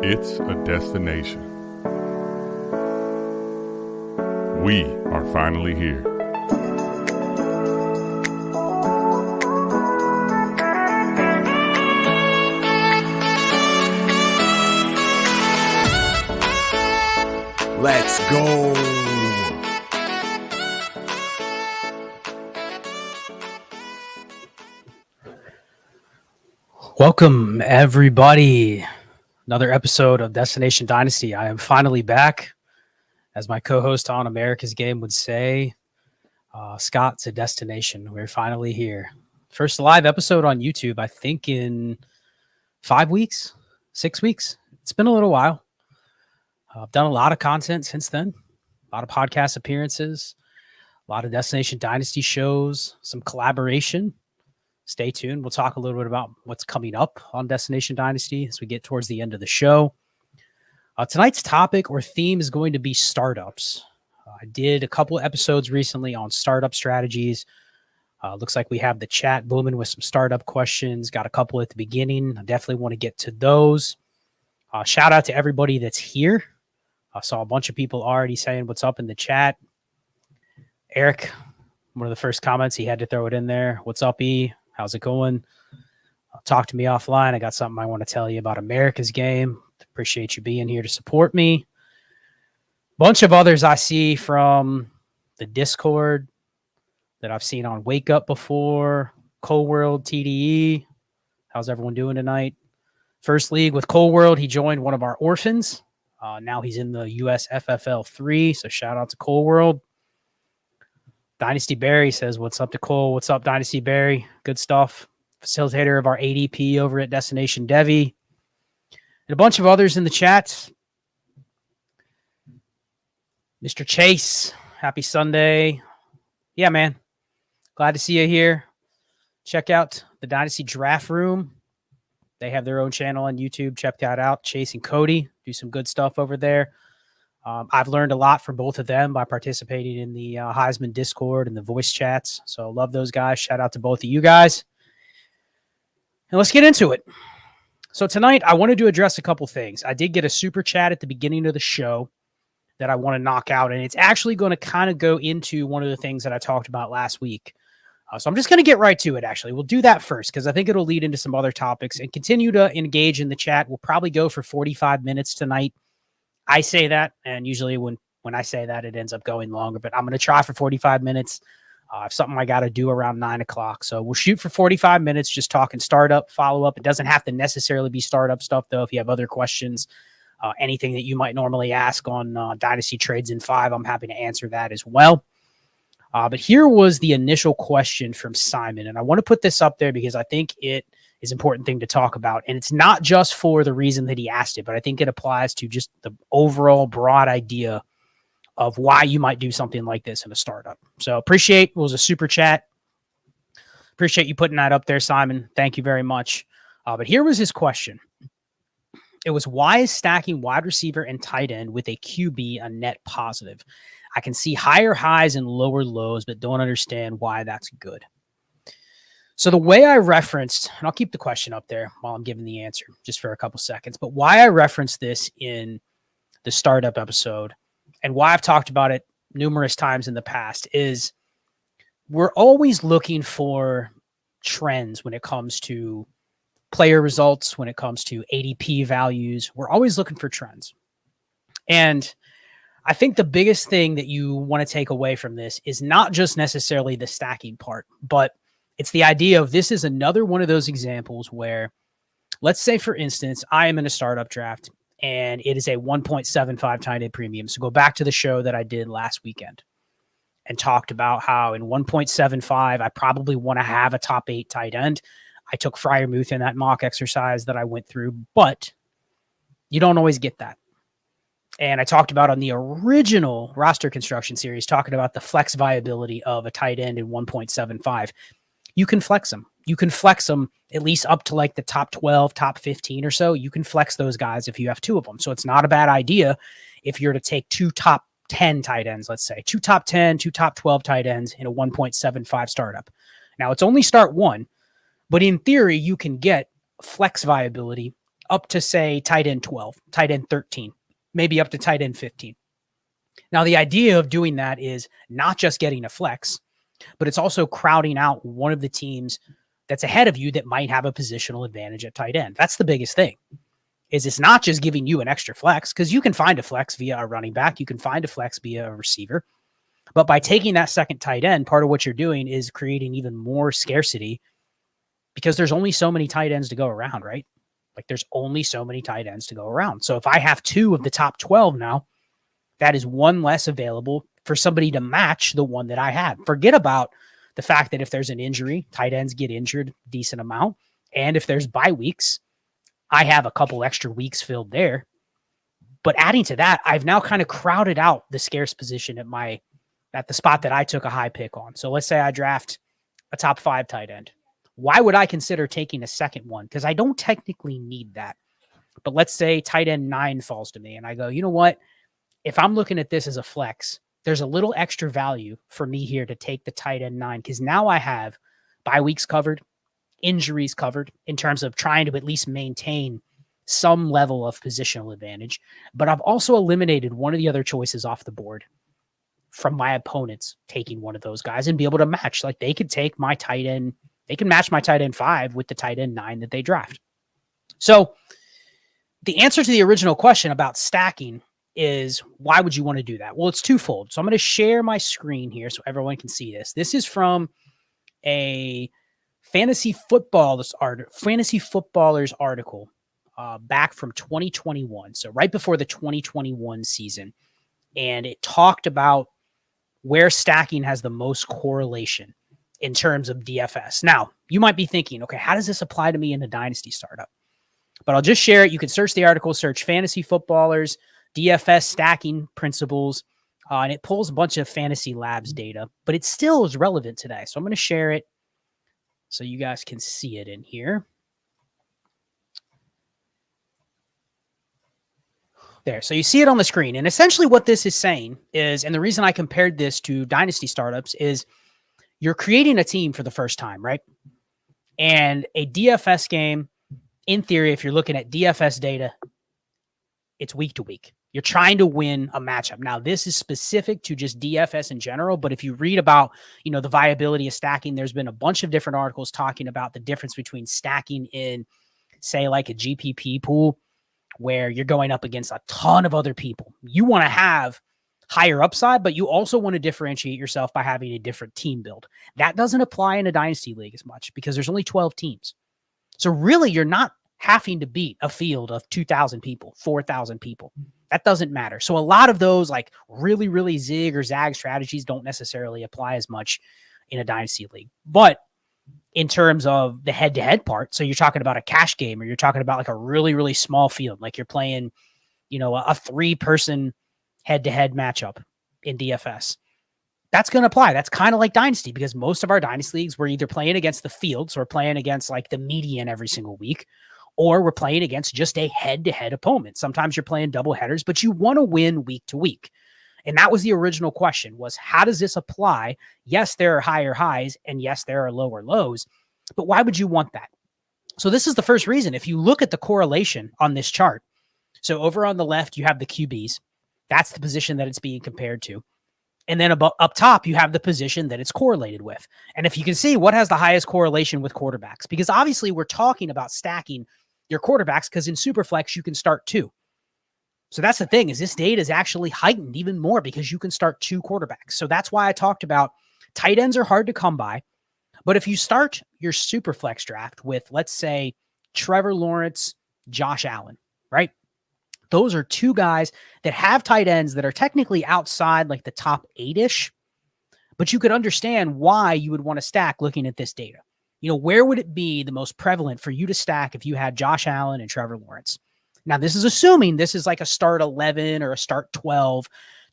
It's a destination. We are finally here. Let's go. Welcome, everybody. Another episode of Destination Dynasty. I am finally back. As my co-host on America's Game would say, Scott's a destination. We're finally here. First live episode on YouTube, I think in 5 weeks, 6 weeks. It's been a little while. I've done a lot of content since then. A lot of podcast appearances, a lot of Destination Dynasty shows, some collaboration. Stay tuned. We'll talk a little bit about what's coming up on Destination Dynasty as we get towards the end of the show. Tonight's topic or theme is going to be startups. I did a couple of episodes recently on startup strategies. Looks like we have the chat booming with some startup questions. Got a couple at the beginning. I definitely want to get to those. Shout out to everybody that's here. I saw a bunch of people already saying what's up in the chat. Eric, one of the first comments, he had to throw it in there. What's up, E? How's it going? Talk to me offline. I got something I want to tell you about America's Game. Appreciate you being here to support me. Bunch of others I see from the Discord that I've seen on Wake Up before. Cole World, TDE. How's everyone doing tonight? First League with Cole World. He joined one of our orphans. Now he's in the US FFL 3. So shout out to Cole World. Dynasty Barry says, what's up to Cole? What's up, Dynasty Barry? Good stuff. Facilitator of our ADP over at Destination Devy. And a bunch of others in the chat. Mr. Chase, happy Sunday. Yeah, man. Glad to see you here. Check out the Dynasty Draft Room. They have their own channel on YouTube. Check that out. Chase and Cody do some good stuff over there. I've learned a lot from both of them by participating in the Heisman Discord and the voice chats. So love those guys. Shout out to both of you guys. And let's get into it. So tonight, I wanted to address a couple things. I did get a super chat at the beginning of the show that I want to knock out. And it's actually going to kind of go into one of the things that I talked about last week. So I'm just going to get right to it, actually. We'll do that first because I think it'll lead into some other topics and continue to engage in the chat. We'll probably go for 45 minutes tonight. I say that, and usually when I say that, it ends up going longer, but I'm going to try for 45 minutes. Something I got to do around 9 o'clock. So we'll shoot for 45 minutes, just talking startup, follow-up. It doesn't have to necessarily be startup stuff, though. If you have other questions, anything that you might normally ask on Dynasty Trades in 5, I'm happy to answer that as well. But here was the initial question from Simon, and I want to put this up there because I think it is an important thing to talk about. And it's not just for the reason that he asked it, but I think it applies to just the overall broad idea of why you might do something like this in a startup. So appreciate, it was a super chat. Appreciate you putting that up there, Simon. Thank you very much. But here was his question. It was, why is stacking wide receiver and tight end with a QB a net positive? I can see higher highs and lower lows, but don't understand why that's good. So the way I referenced, and I'll keep the question up there while I'm giving the answer just for a couple seconds, but why I referenced this in the startup episode and why I've talked about it numerous times in the past is we're always looking for trends when it comes to player results, when it comes to ADP values. We're always looking for trends. And I think the biggest thing that you want to take away from this is not just necessarily the stacking part, but it's the idea of this is another one of those examples where, let's say, for instance, I am in a startup draft and it is a 1.75 tight end premium. So go back to the show that I did last weekend and talked about how in 1.75, I probably want to have a top 8 tight end. I took Freiermuth in that mock exercise that I went through, but you don't always get that. And I talked about on the original roster construction series, talking about the flex viability of a tight end in 1.75. You can flex them. You can flex them at least up to like the top 12, top 15 or so. You can flex those guys if you have 2 of them. So it's not a bad idea if you're to take 2 top 10 tight ends, let's say 2 top 10, 2 top 12 tight ends in a 1.75 startup. Now it's only start 1, but in theory, you can get flex viability up to say tight end 12, tight end 13, maybe up to tight end 15. Now, the idea of doing that is not just getting a flex, but it's also crowding out one of the teams that's ahead of you that might have a positional advantage at tight end. That's the biggest thing, is it's not just giving you an extra flex, because you can find a flex via a running back. You can find a flex via a receiver. But by taking that second tight end, part of what you're doing is creating even more scarcity, because there's only so many tight ends to go around, right? Like there's only so many tight ends to go around. So if I have 2 of the top 12 now, that is one less available for somebody to match the one that I had. Forget about the fact that if there's an injury, tight ends get injured a decent amount. And if there's bye weeks, I have a couple extra weeks filled there. But adding to that, I've now kind of crowded out the scarce position at the spot that I took a high pick on. So let's say I draft a top 5 tight end. Why would I consider taking a second one? Because I don't technically need that. But let's say tight end 9 falls to me and I go, you know what? If I'm looking at this as a flex, there's a little extra value for me here to take the tight end 9, because now I have bye weeks covered, injuries covered in terms of trying to at least maintain some level of positional advantage. But I've also eliminated one of the other choices off the board from my opponents taking one of those guys and be able to match. Like they could take my tight end, they can match my tight end 5 with the tight end 9 that they draft. So the answer to the original question about stacking is, why would you want to do that? Well, it's twofold. So I'm going to share my screen here so everyone can see this. This is from a fantasy footballers article back from 2021. So right before the 2021 season. And it talked about where stacking has the most correlation in terms of DFS. Now, you might be thinking, okay, how does this apply to me in a dynasty startup? But I'll just share it. You can search the article, search fantasy footballers, DFS stacking principles, and it pulls a bunch of Fantasy Labs data, but it still is relevant today. So I'm going to share it so you guys can see it in here. There. So you see it on the screen. And essentially what this is saying is, and the reason I compared this to dynasty startups is, you're creating a team for the first time, right? And a DFS game, in theory, if you're looking at DFS data, it's week to week. You're trying to win a matchup. Now, this is specific to just DFS in general, but if you read about, the viability of stacking, there's been a bunch of different articles talking about the difference between stacking in, say, like a GPP pool, where you're going up against a ton of other people. You want to have higher upside, but you also want to differentiate yourself by having a different team build. That doesn't apply in a dynasty league as much because there's only 12 teams. So really, you're not having to beat a field of 2,000 people, 4,000 people. That doesn't matter. So a lot of those like really, really zig or zag strategies don't necessarily apply as much in a dynasty league. But in terms of the head-to-head part, so you're talking about a cash game, or you're talking about like a really, really small field, like you're playing, a 3-person head-to-head matchup in DFS. That's going to apply. That's kind of like dynasty, because most of our dynasty leagues, we're either playing against the field, so we're playing against like the median every single week, or we're playing against just a head-to-head opponent. Sometimes you're playing double headers, but you want to win week to week. And that was the original question, was how does this apply? Yes, there are higher highs, and yes, there are lower lows, but why would you want that? So this is the first reason. If you look at the correlation on this chart, so over on the left, you have the QBs. That's the position that it's being compared to. And then up top, you have the position that it's correlated with. And if you can see, what has the highest correlation with quarterbacks? Because obviously we're talking about stacking your quarterbacks, because in Superflex, you can start 2. So that's the thing, is this data is actually heightened even more because you can start 2 quarterbacks. So that's why I talked about tight ends are hard to come by. But if you start your Superflex draft with, let's say, Trevor Lawrence, Josh Allen, right? Those are 2 guys that have tight ends that are technically outside like the top 8-ish, but you could understand why you would want to stack looking at this data. Where would it be the most prevalent for you to stack if you had Josh Allen and Trevor Lawrence? Now, this is assuming this is like a start 11 or a start 12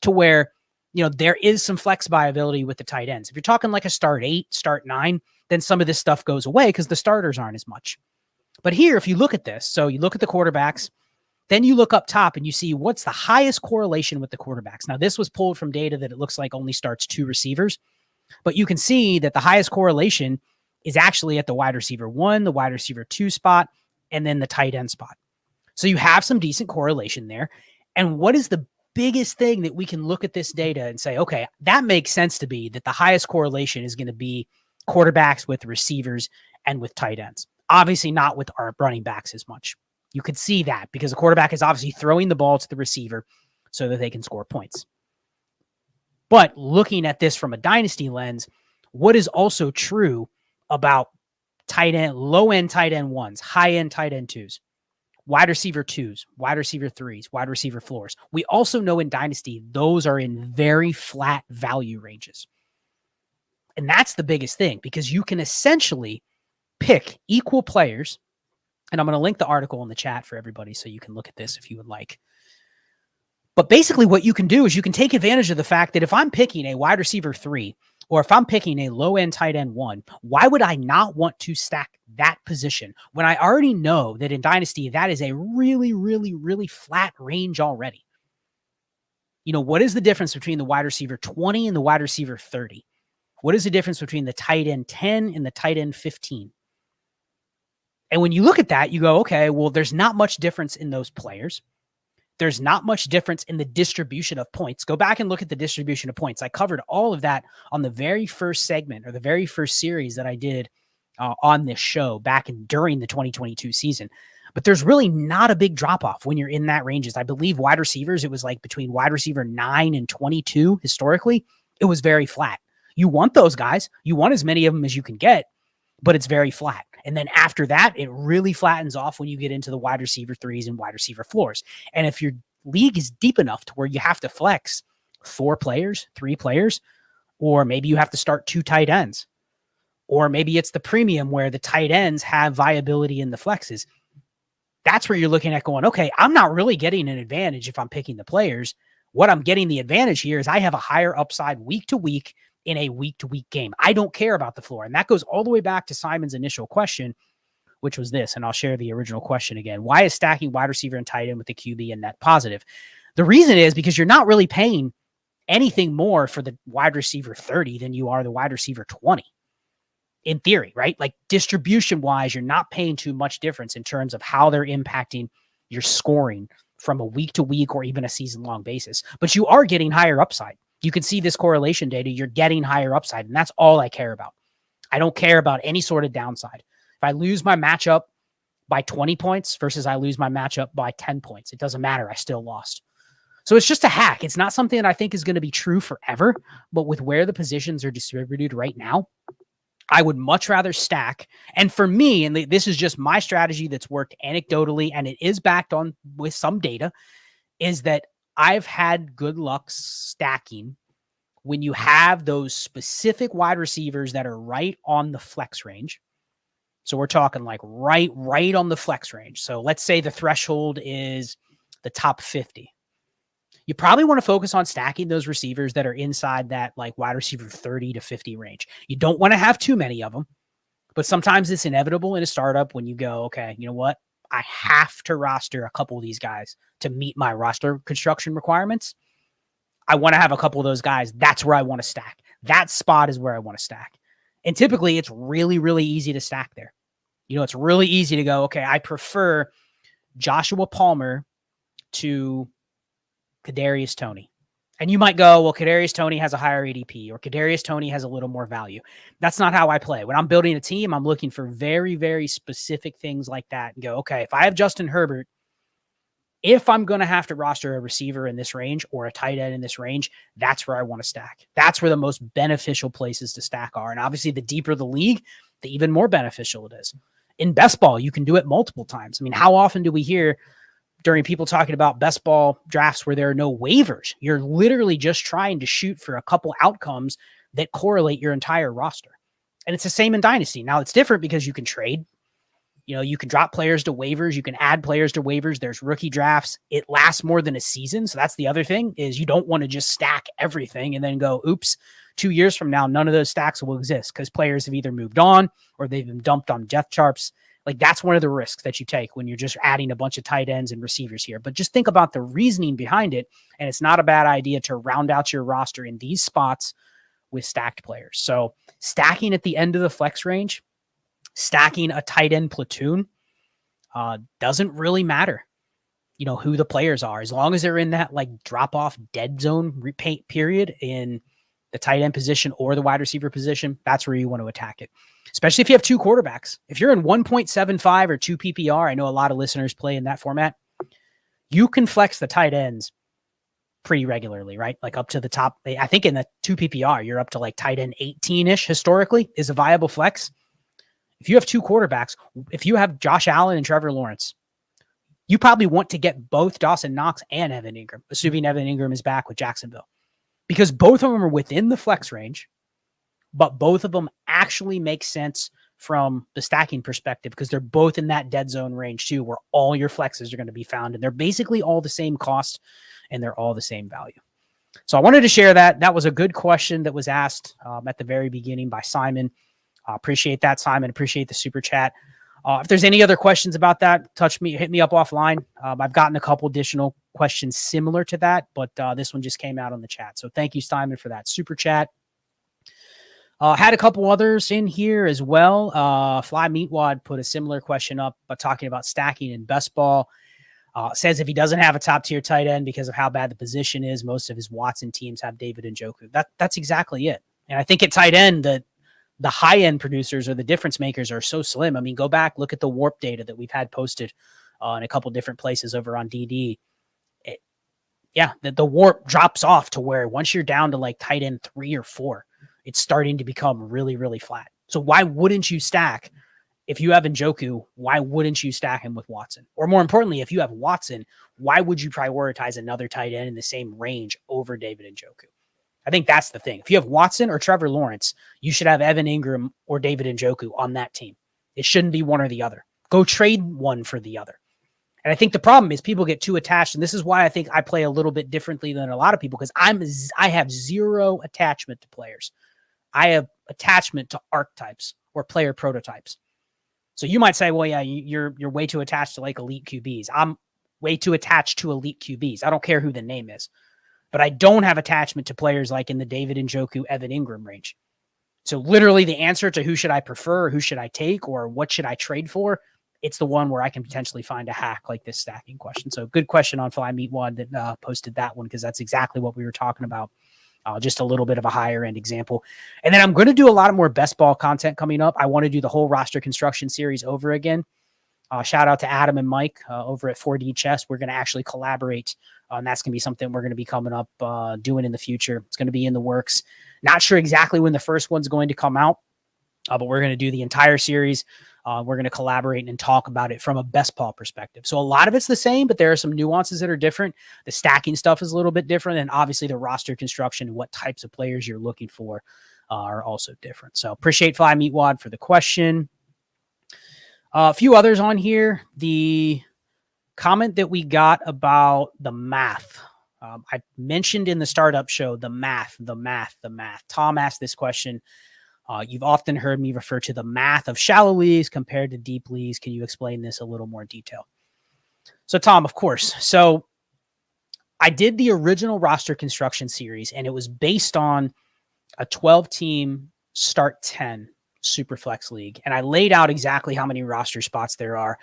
to where, there is some flex viability with the tight ends. If you're talking like a start 8, start 9, then some of this stuff goes away because the starters aren't as much. But here, if you look at this, so you look at the quarterbacks, then you look up top and you see what's the highest correlation with the quarterbacks. Now, this was pulled from data that it looks like only starts 2 receivers, but you can see that the highest correlation is actually at the wide receiver 1, the wide receiver 2 spot, and then the tight end spot. So you have some decent correlation there. And what is the biggest thing that we can look at this data and say, okay, that makes sense to be that the highest correlation is going to be quarterbacks with receivers and with tight ends. Obviously not with our running backs as much. You could see that because the quarterback is obviously throwing the ball to the receiver so that they can score points. But looking at this from a dynasty lens, what is also true about tight end, low end tight end ones, high end tight end twos, wide receiver twos, wide receiver threes, wide receiver floors. We also know in dynasty, those are in very flat value ranges. And that's the biggest thing because you can essentially pick equal players. And I'm going to link the article in the chat for everybody so you can look at this if you would like. But basically what you can do is you can take advantage of the fact that if I'm picking a wide receiver 3 or if I'm picking a low end tight end 1, why would I not want to stack that position when I already know that in dynasty, that is a really, really, really flat range already? You know, what is the difference between the wide receiver 20 and the wide receiver 30? What is the difference between the tight end 10 and the tight end 15? And when you look at that, you go, okay, well, there's not much difference in those players. There's not much difference in the distribution of points. Go back and look at the distribution of points. I covered all of that on the very first segment or the very first series that I did on this show back during the 2022 season. But there's really not a big drop off when you're in that ranges. I believe wide receivers, it was like between wide receiver 9 and 22 historically. It was very flat. You want those guys. You want as many of them as you can get, but it's very flat. And then after that, it really flattens off when you get into the wide receiver 3s and wide receiver floors. And if your league is deep enough to where you have to flex 4 players, 3 players, or maybe you have to start 2 tight ends, or maybe it's the premium where the tight ends have viability in the flexes. That's where you're looking at going, okay, I'm not really getting an advantage if I'm picking the players. What I'm getting the advantage here is I have a higher upside week to week in a week-to-week game. I don't care about the floor. And that goes all the way back to Simon's initial question, which was this, and I'll share the original question again. Why is stacking wide receiver and tight end with the QB and net positive? The reason is because you're not really paying anything more for the wide receiver 30 than you are the wide receiver 20. In theory, right? Like distribution-wise, you're not paying too much difference in terms of how they're impacting your scoring from a week-to-week or even a season-long basis. But you are getting higher upside. You can see this correlation data. You're getting higher upside, and that's all I care about. I don't care about any sort of downside. If I lose my matchup by 20 points versus I lose my matchup by 10 points, it doesn't matter. I still lost. So it's just a hack. It's not something that I think is going to be true forever, but with where the positions are distributed right now, I would much rather stack. And for me, and this is just my strategy that's worked anecdotally, and it is backed on with some data, is that I've had good luck stacking when you have those specific wide receivers that are right on the flex range. So we're talking like right on the flex range. So let's say the threshold is the top 50. You probably want to focus on stacking those receivers that are inside that like wide receiver 30 to 50 range. You don't want to have too many of them, but sometimes it's inevitable in a startup when you go, okay, you know what? I have to roster a couple of these guys to meet my roster construction requirements. I want to have a couple of those guys. That's where I want to stack. That spot is where I want to stack. And typically it's really, really easy to stack there. You know, it's really easy to go, okay, I prefer Joshua Palmer to Kadarius Toney. And you might go, well, Kadarius Toney has a higher ADP or Kadarius Toney has a little more value. That's not how I play. When I'm building a team, I'm looking for very, very specific things like that and go, okay, if I have Justin Herbert, if I'm going to have to roster a receiver in this range or a tight end in this range, that's where I want to stack. That's where the most beneficial places to stack are. And obviously the deeper the league, the even more beneficial it is. In best ball, you can do it multiple times. I mean, how often do we hear during people talking about best ball drafts where there are no waivers? You're literally just trying to shoot for a couple outcomes that correlate your entire roster. And it's the same in Dynasty. Now it's different because you can trade. You know, you can drop players to waivers. You can add players to waivers. There's rookie drafts. It lasts more than a season. So that's the other thing is you don't want to just stack everything and then go, oops, 2 years from now, none of those stacks will exist because players have either moved on or they've been dumped on depth charts. Like that's one of the risks that you take when you're just adding a bunch of tight ends and receivers here. But just think about the reasoning behind it. And it's not a bad idea to round out your roster in these spots with stacked players. So stacking at the end of the flex range, stacking a tight end platoon doesn't really matter. who the players are. As long as they're in that like drop off dead zone repaint period in the tight end position or the wide receiver position, that's where you want to attack it. Especially if you have two quarterbacks. If you're in 1.75 or 2 PPR, I know a lot of listeners play in that format. You can flex the tight ends pretty regularly, right? Like up to the top. I think in the 2 PPR, you're up to like tight end 18-ish historically is a viable flex. If you have two quarterbacks, if you have Josh Allen and Trevor Lawrence, you probably want to get both Dawson Knox and Evan Ingram, assuming Evan Ingram is back with Jacksonville, because both of them are within the flex range, but both of them actually make sense from the stacking perspective because they're both in that dead zone range too, where all your flexes are going to be found. And they're basically all the same cost and they're all the same value. So I wanted to share that. That was a good question that was asked at the very beginning by Simon. Appreciate that, Simon. Appreciate the super chat. If there's any other questions about that, hit me up offline. I've gotten a couple additional questions similar to that, but this one just came out on the chat. So thank you, Simon, for that super chat. Had a couple others in here as well. Fly Meatwad put a similar question up, but talking about stacking in best ball. Says if he doesn't have a top tier tight end because of how bad the position is, most of his Watson teams have David Njoku. That's exactly it. And I think at tight end, the high end producers or the difference makers are so slim. I mean, go back, look at the warp data that we've had posted in a couple different places over on DD. The warp drops off to where once you're down to like tight end 3 or 4, it's starting to become really, really flat. So why wouldn't you stack? If you have Njoku, why wouldn't you stack him with Watson? Or more importantly, if you have Watson, why would you prioritize another tight end in the same range over David Njoku? I think that's the thing. If you have Watson or Trevor Lawrence, you should have Evan Ingram or David Njoku on that team. It shouldn't be one or the other. Go trade one for the other. And I think the problem is people get too attached. And this is why I think I play a little bit differently than a lot of people, because I have zero attachment to players. I have attachment to archetypes or player prototypes. So you might say, well, yeah, you're way too attached to like elite QBs. I'm way too attached to elite QBs. I don't care who the name is, but I don't have attachment to players like in the David Njoku, Evan Ingram range. So literally the answer to who should I prefer, or who should I take, or what should I trade for, it's the one where I can potentially find a hack like this stacking question. So good question on Fly Meatwad that posted that one, because that's exactly what we were talking about. Just a little bit of a higher end example. And then I'm going to do a lot of more best ball content coming up. I want to do the whole roster construction series over again. Shout out to Adam and Mike over at 4D Chess. We're going to actually collaborate. And that's going to be something we're going to be coming up doing in the future. It's going to be in the works. Not sure exactly when the first one's going to come out, but we're going to do the entire series. We're going to collaborate and talk about it from a best ball perspective. So a lot of it's the same, but there are some nuances that are different. The stacking stuff is a little bit different. And obviously the roster construction and what types of players you're looking for are also different. So appreciate Fly Meatwad for the question. A few others on here. The comment that we got about the math. I mentioned in the startup show, the math. Tom asked this question. You've often heard me refer to the math of shallow leagues compared to deep leagues. Can you explain this a little more detail? So Tom, of course. So I did the original roster construction series, and it was based on a 12-team start 10 Superflex league. And I laid out exactly how many roster spots there are.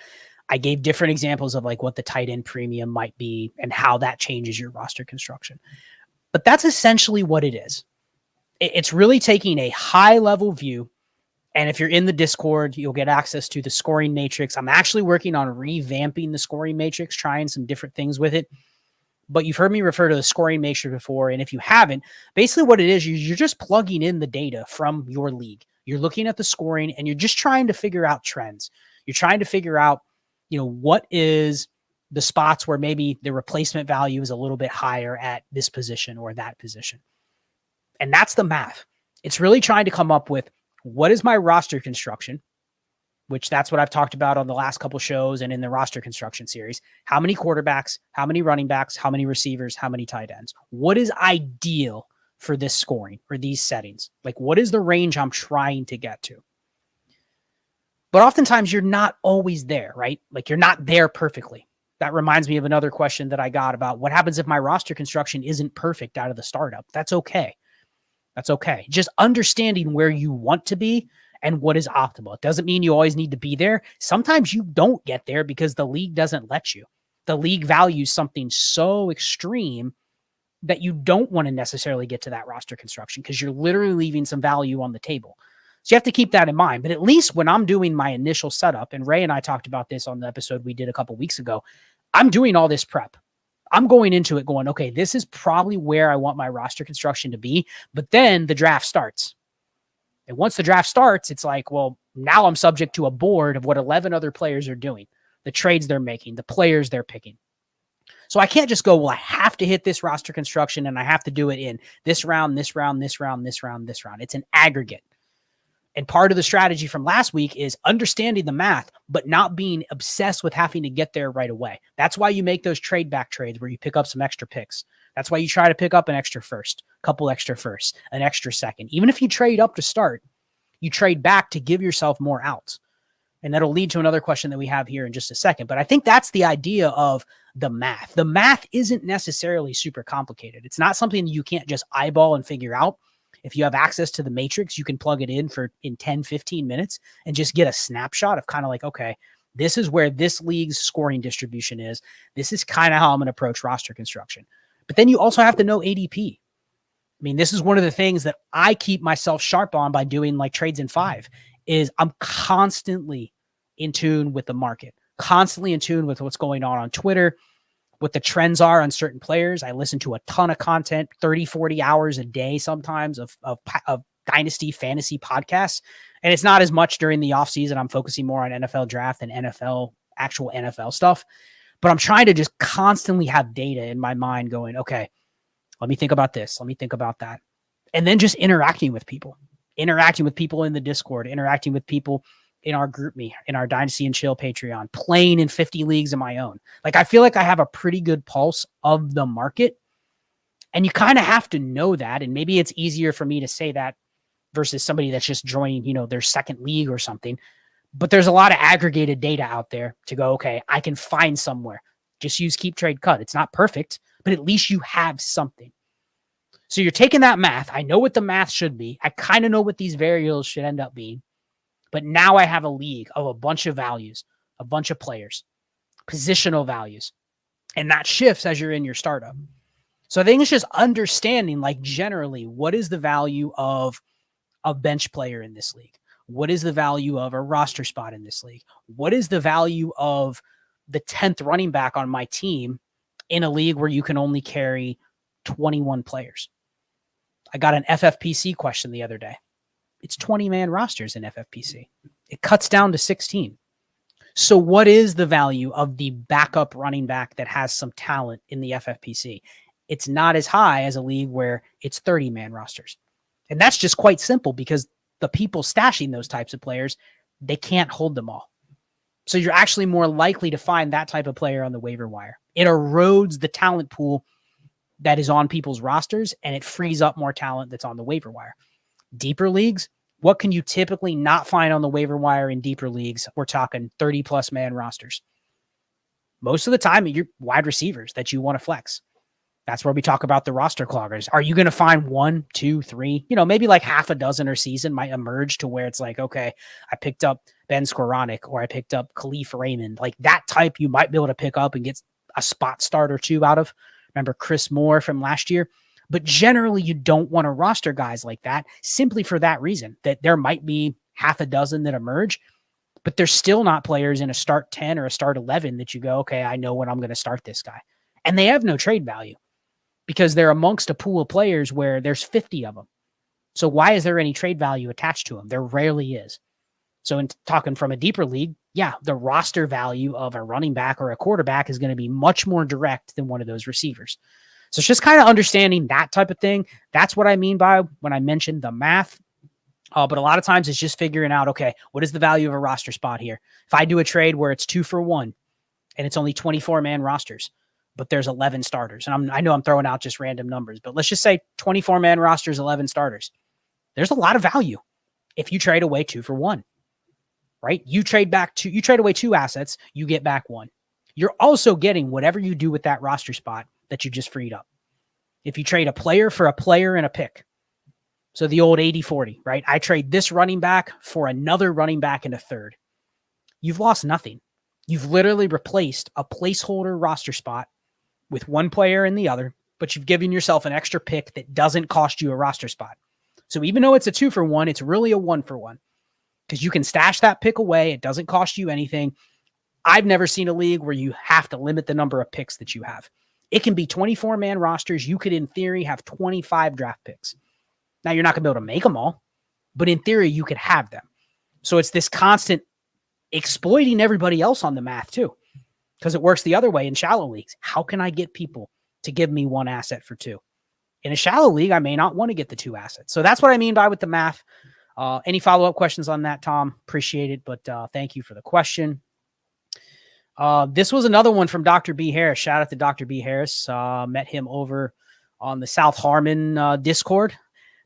I gave different examples of like what the tight end premium might be and how that changes your roster construction. But that's essentially what it is. It's really taking a high level view. And if you're in the Discord, you'll get access to the scoring matrix. I'm actually working on revamping the scoring matrix, trying some different things with it. But you've heard me refer to the scoring matrix before. And if you haven't, basically what it is, you're just plugging in the data from your league. You're looking at the scoring and you're just trying to figure out trends. You're trying to figure out, what is the spots where maybe the replacement value is a little bit higher at this position or that position. And that's the math. It's really trying to come up with what is my roster construction, which that's what I've talked about on the last couple shows and in the roster construction series. How many quarterbacks, how many running backs, how many receivers, how many tight ends? What is ideal for this scoring or these settings? Like, what is the range I'm trying to get to? But oftentimes you're not always there, right? Like you're not there perfectly. That reminds me of another question that I got about what happens if my roster construction isn't perfect out of the startup. That's okay. That's okay. Just understanding where you want to be and what is optimal. It doesn't mean you always need to be there. Sometimes you don't get there because the league doesn't let you. The league values something so extreme that you don't want to necessarily get to that roster construction because you're literally leaving some value on the table. So you have to keep that in mind. But at least when I'm doing my initial setup, and Ray and I talked about this on the episode we did a couple weeks ago, I'm doing all this prep. I'm going into it going, okay, this is probably where I want my roster construction to be. But then the draft starts. And once the draft starts, it's like, well, now I'm subject to a board of what 11 other players are doing, the trades they're making, the players they're picking. So I can't just go, well, I have to hit this roster construction and I have to do it in this round, this round, this round, this round, this round. It's an aggregate. And part of the strategy from last week is understanding the math, but not being obsessed with having to get there right away. That's why you make those trade back trades where you pick up some extra picks. That's why you try to pick up an extra first, a couple extra firsts, an extra second. Even if you trade up to start, you trade back to give yourself more outs. And that'll lead to another question that we have here in just a second. But I think that's the idea of the math. The math isn't necessarily super complicated. It's not something you can't just eyeball and figure out. If you have access to the matrix, you can plug it in 10, 15 minutes and just get a snapshot of kind of like, okay, this is where this league's scoring distribution is. This is kind of how I'm going to approach roster construction. But then you also have to know ADP. I mean, this is one of the things that I keep myself sharp on by doing like trades in 5 is I'm constantly in tune with the market, constantly in tune with what's going on Twitter, what the trends are on certain players. I listen to a ton of content, 30, 40 hours a day sometimes of dynasty fantasy podcasts. And it's not as much during the offseason. I'm focusing more on NFL draft and actual NFL stuff. But I'm trying to just constantly have data in my mind going, okay, let me think about this. Let me think about that. And then just interacting with people in the Discord, interacting with people in our group me, in our Dynasty and Chill Patreon, playing in 50 leagues of my own. Like, I feel like I have a pretty good pulse of the market. And you kind of have to know that. And maybe it's easier for me to say that versus somebody that's just joining, their second league or something. But there's a lot of aggregated data out there to go, okay, I can find somewhere. Just use Keep Trade Cut. It's not perfect, but at least you have something. So you're taking that math. I know what the math should be. I kind of know what these variables should end up being. But now I have a league of a bunch of values, a bunch of players, positional values. And that shifts as you're in your startup. So I think it's just understanding, like, generally, what is the value of a bench player in this league? What is the value of a roster spot in this league? What is the value of the 10th running back on my team in a league where you can only carry 21 players? I got an FFPC question the other day. It's 20-man rosters in FFPC. It cuts down to 16. So what is the value of the backup running back that has some talent in the FFPC? It's not as high as a league where it's 30-man rosters. And that's just quite simple because the people stashing those types of players, they can't hold them all. So you're actually more likely to find that type of player on the waiver wire. It erodes the talent pool that is on people's rosters, and it frees up more talent that's on the waiver wire. Deeper leagues, what can you typically not find on the waiver wire in deeper leagues? We're talking 30-plus man rosters. Most of the time, you're wide receivers that you want to flex. That's where we talk about the roster cloggers. Are you going to find 1, 2, 3, maybe like half a dozen or season might emerge to where it's like, okay, I picked up Ben Skoranek or I picked up Khalif Raymond. Like that type you might be able to pick up and get a spot start or two out of. Remember Chris Moore from last year? But generally, you don't want to roster guys like that simply for that reason, that there might be half a dozen that emerge, but they're still not players in a start 10 or a start 11 that you go, okay, I know when I'm going to start this guy. And they have no trade value because they're amongst a pool of players where there's 50 of them. So why is there any trade value attached to them? There rarely is. So in talking from a deeper league, yeah, the roster value of a running back or a quarterback is going to be much more direct than one of those receivers. So it's just kind of understanding that type of thing. That's what I mean by when I mentioned the math. But a lot of times it's just figuring out, okay, what is the value of a roster spot here? If I do a trade where it's 2 for 1 and it's only 24-man rosters, but there's 11 starters. And I know I'm throwing out just random numbers, but let's just say 24-man rosters, 11 starters. There's a lot of value if you trade away 2 for 1, right? You trade away 2 assets, you get back 1. You're also getting whatever you do with that roster spot that you just freed up. If you trade a player for a player and a pick, so the old 80-40, right? I trade this running back for another running back and a third. You've lost nothing. You've literally replaced a placeholder roster spot with one player in the other, but you've given yourself an extra pick that doesn't cost you a roster spot. So even though it's a 2-for-1, it's really a 1-for-1 because you can stash that pick away. It doesn't cost you anything. I've never seen a league where you have to limit the number of picks that you have. It can be 24-man rosters. You could, in theory, have 25 draft picks. Now, you're not going to be able to make them all, but in theory, you could have them. So it's this constant exploiting everybody else on the math, too, because it works the other way in shallow leagues. How can I get people to give me one asset for two? In a shallow league, I may not want to get the two assets. So that's what I mean by with the math. Any follow-up questions on that, Tom? Appreciate it, but thank you for the question. This was another one from Dr. B. Harris. Shout out to Dr. B. Harris. Met him over on the South Harmon Discord.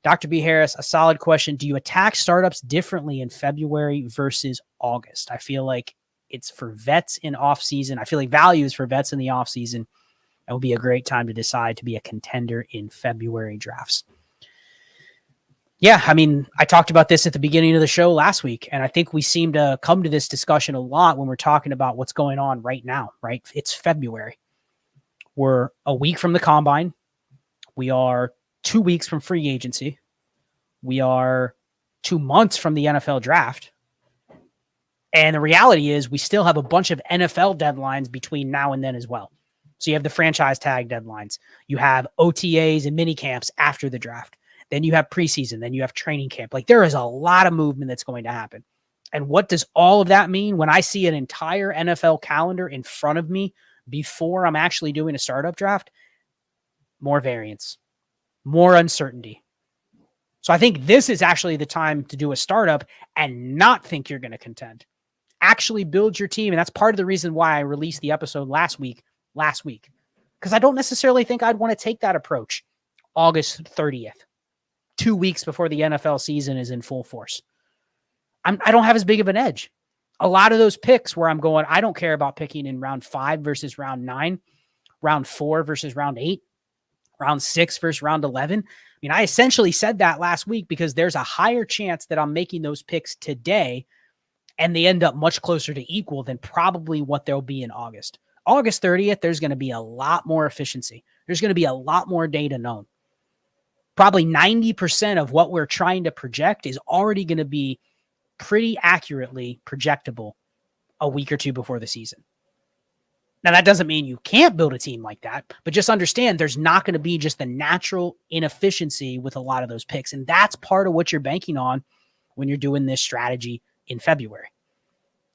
Dr. B. Harris, a solid question. Do you attack startups differently in February versus August? I feel like it's for vets in off-season. I feel like value is for vets in the off-season. It will be a great time to decide to be a contender in February drafts. Yeah, I mean, I talked about this at the beginning of the show last week, and I think we seem to come to this discussion a lot when we're talking about what's going on right now, right? It's February. We're a week from the combine. We are 2 weeks from free agency. We are 2 months from the NFL draft. And the reality is we still have a bunch of NFL deadlines between now and then as well. So you have the franchise tag deadlines. You have OTAs and mini camps after the draft. Then you have preseason. Then you have training camp. Like there is a lot of movement that's going to happen. And what does all of that mean when I see an entire NFL calendar in front of me before I'm actually doing a startup draft? More variance, more uncertainty. So I think this is actually the time to do a startup and not think you're going to contend. Actually build your team. And that's part of the reason why I released the episode last week, because I don't necessarily think I'd want to take that approach August 30th, 2 weeks before the NFL season is in full force. I don't have as big of an edge. A lot of those picks where I'm going, I don't care about picking in round 5 versus round 9, round 4 versus round 8, round 6 versus round 11. I mean, I essentially said that last week because there's a higher chance that I'm making those picks today and they end up much closer to equal than probably what they'll be in August. August 30th, there's going to be a lot more efficiency. There's going to be a lot more data known. Probably 90% of what we're trying to project is already going to be pretty accurately projectable a week or two before the season. Now, that doesn't mean you can't build a team like that, but just understand there's not going to be just the natural inefficiency with a lot of those picks. And that's part of what you're banking on when you're doing this strategy in February,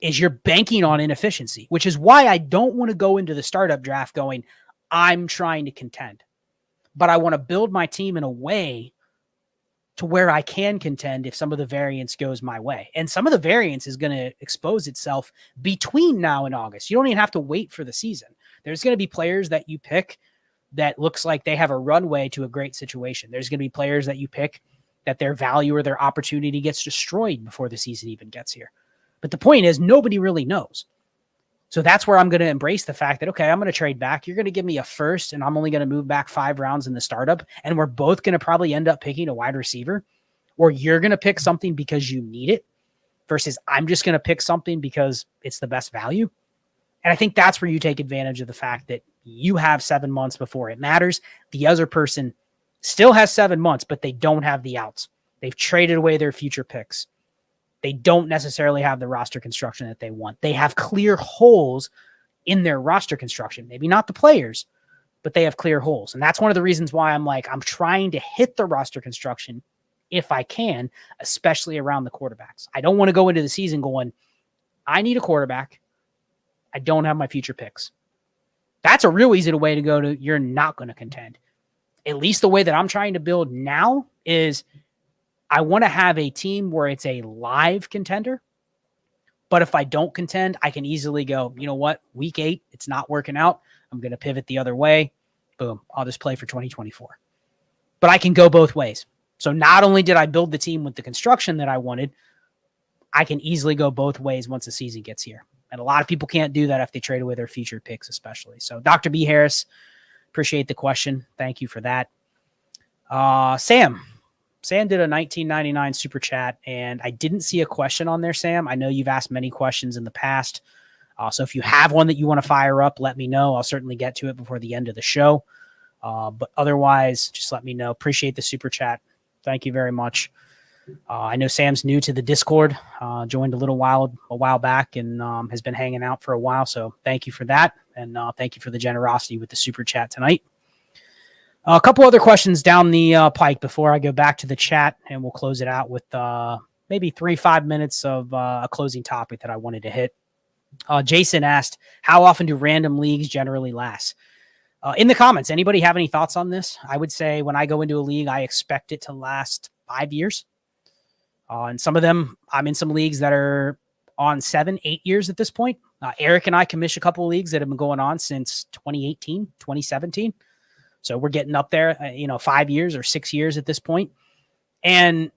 is you're banking on inefficiency, which is why I don't want to go into the startup draft going, I'm trying to contend, but I want to build my team in a way to where I can contend if some of the variance goes my way. And some of the variance is going to expose itself between now and August. You don't even have to wait for the season. There's going to be players that you pick that looks like they have a runway to a great situation. There's going to be players that you pick that their value or their opportunity gets destroyed before the season even gets here. But the point is, nobody really knows. So that's where I'm going to embrace the fact that, okay, I'm going to trade back. You're going to give me a first, and I'm only going to move back 5 rounds in the startup. And we're both going to probably end up picking a wide receiver, or you're going to pick something because you need it versus I'm just going to pick something because it's the best value. And I think that's where you take advantage of the fact that you have 7 months before it matters. The other person still has 7 months, but they don't have the outs. They've traded away their future picks. They don't necessarily have the roster construction that they want. They have clear holes in their roster construction. Maybe not the players, but they have clear holes. And that's one of the reasons why I'm trying to hit the roster construction if I can, especially around the quarterbacks. I don't want to go into the season going, I need a quarterback. I don't have my future picks. That's a real easy way to go to, you're not going to contend. At least the way that I'm trying to build now is I want to have a team where it's a live contender. But if I don't contend, I can easily go, you know what? Week 8, it's not working out. I'm going to pivot the other way. Boom. I'll just play for 2024. But I can go both ways. So not only did I build the team with the construction that I wanted, I can easily go both ways once the season gets here. And a lot of people can't do that if they trade away their featured picks, especially. So Dr. B. Harris, appreciate the question. Thank you for that. Sam did a $19.99 super chat, and I didn't see a question on there, Sam. I know you've asked many questions in the past. So if you have one that you want to fire up, let me know. I'll certainly get to it before the end of the show. But otherwise, just let me know. Appreciate the super chat. Thank you very much. I know Sam's new to the Discord, joined a while back, and has been hanging out for a while. So thank you for that. And thank you for the generosity with the super chat tonight. A couple other questions down the pike before I go back to the chat, and we'll close it out with maybe 3-5 minutes of a closing topic that I wanted to hit. Jason asked, how often do random leagues generally last? In the comments, anybody have any thoughts on this? I would say when I go into a league, I expect it to last 5 years. And some of them, I'm in some leagues that are on 7-8 years at this point. Eric and I commission a couple of leagues that have been going on since 2018, 2017. So we're getting up there, 5 years or 6 years at this point. And,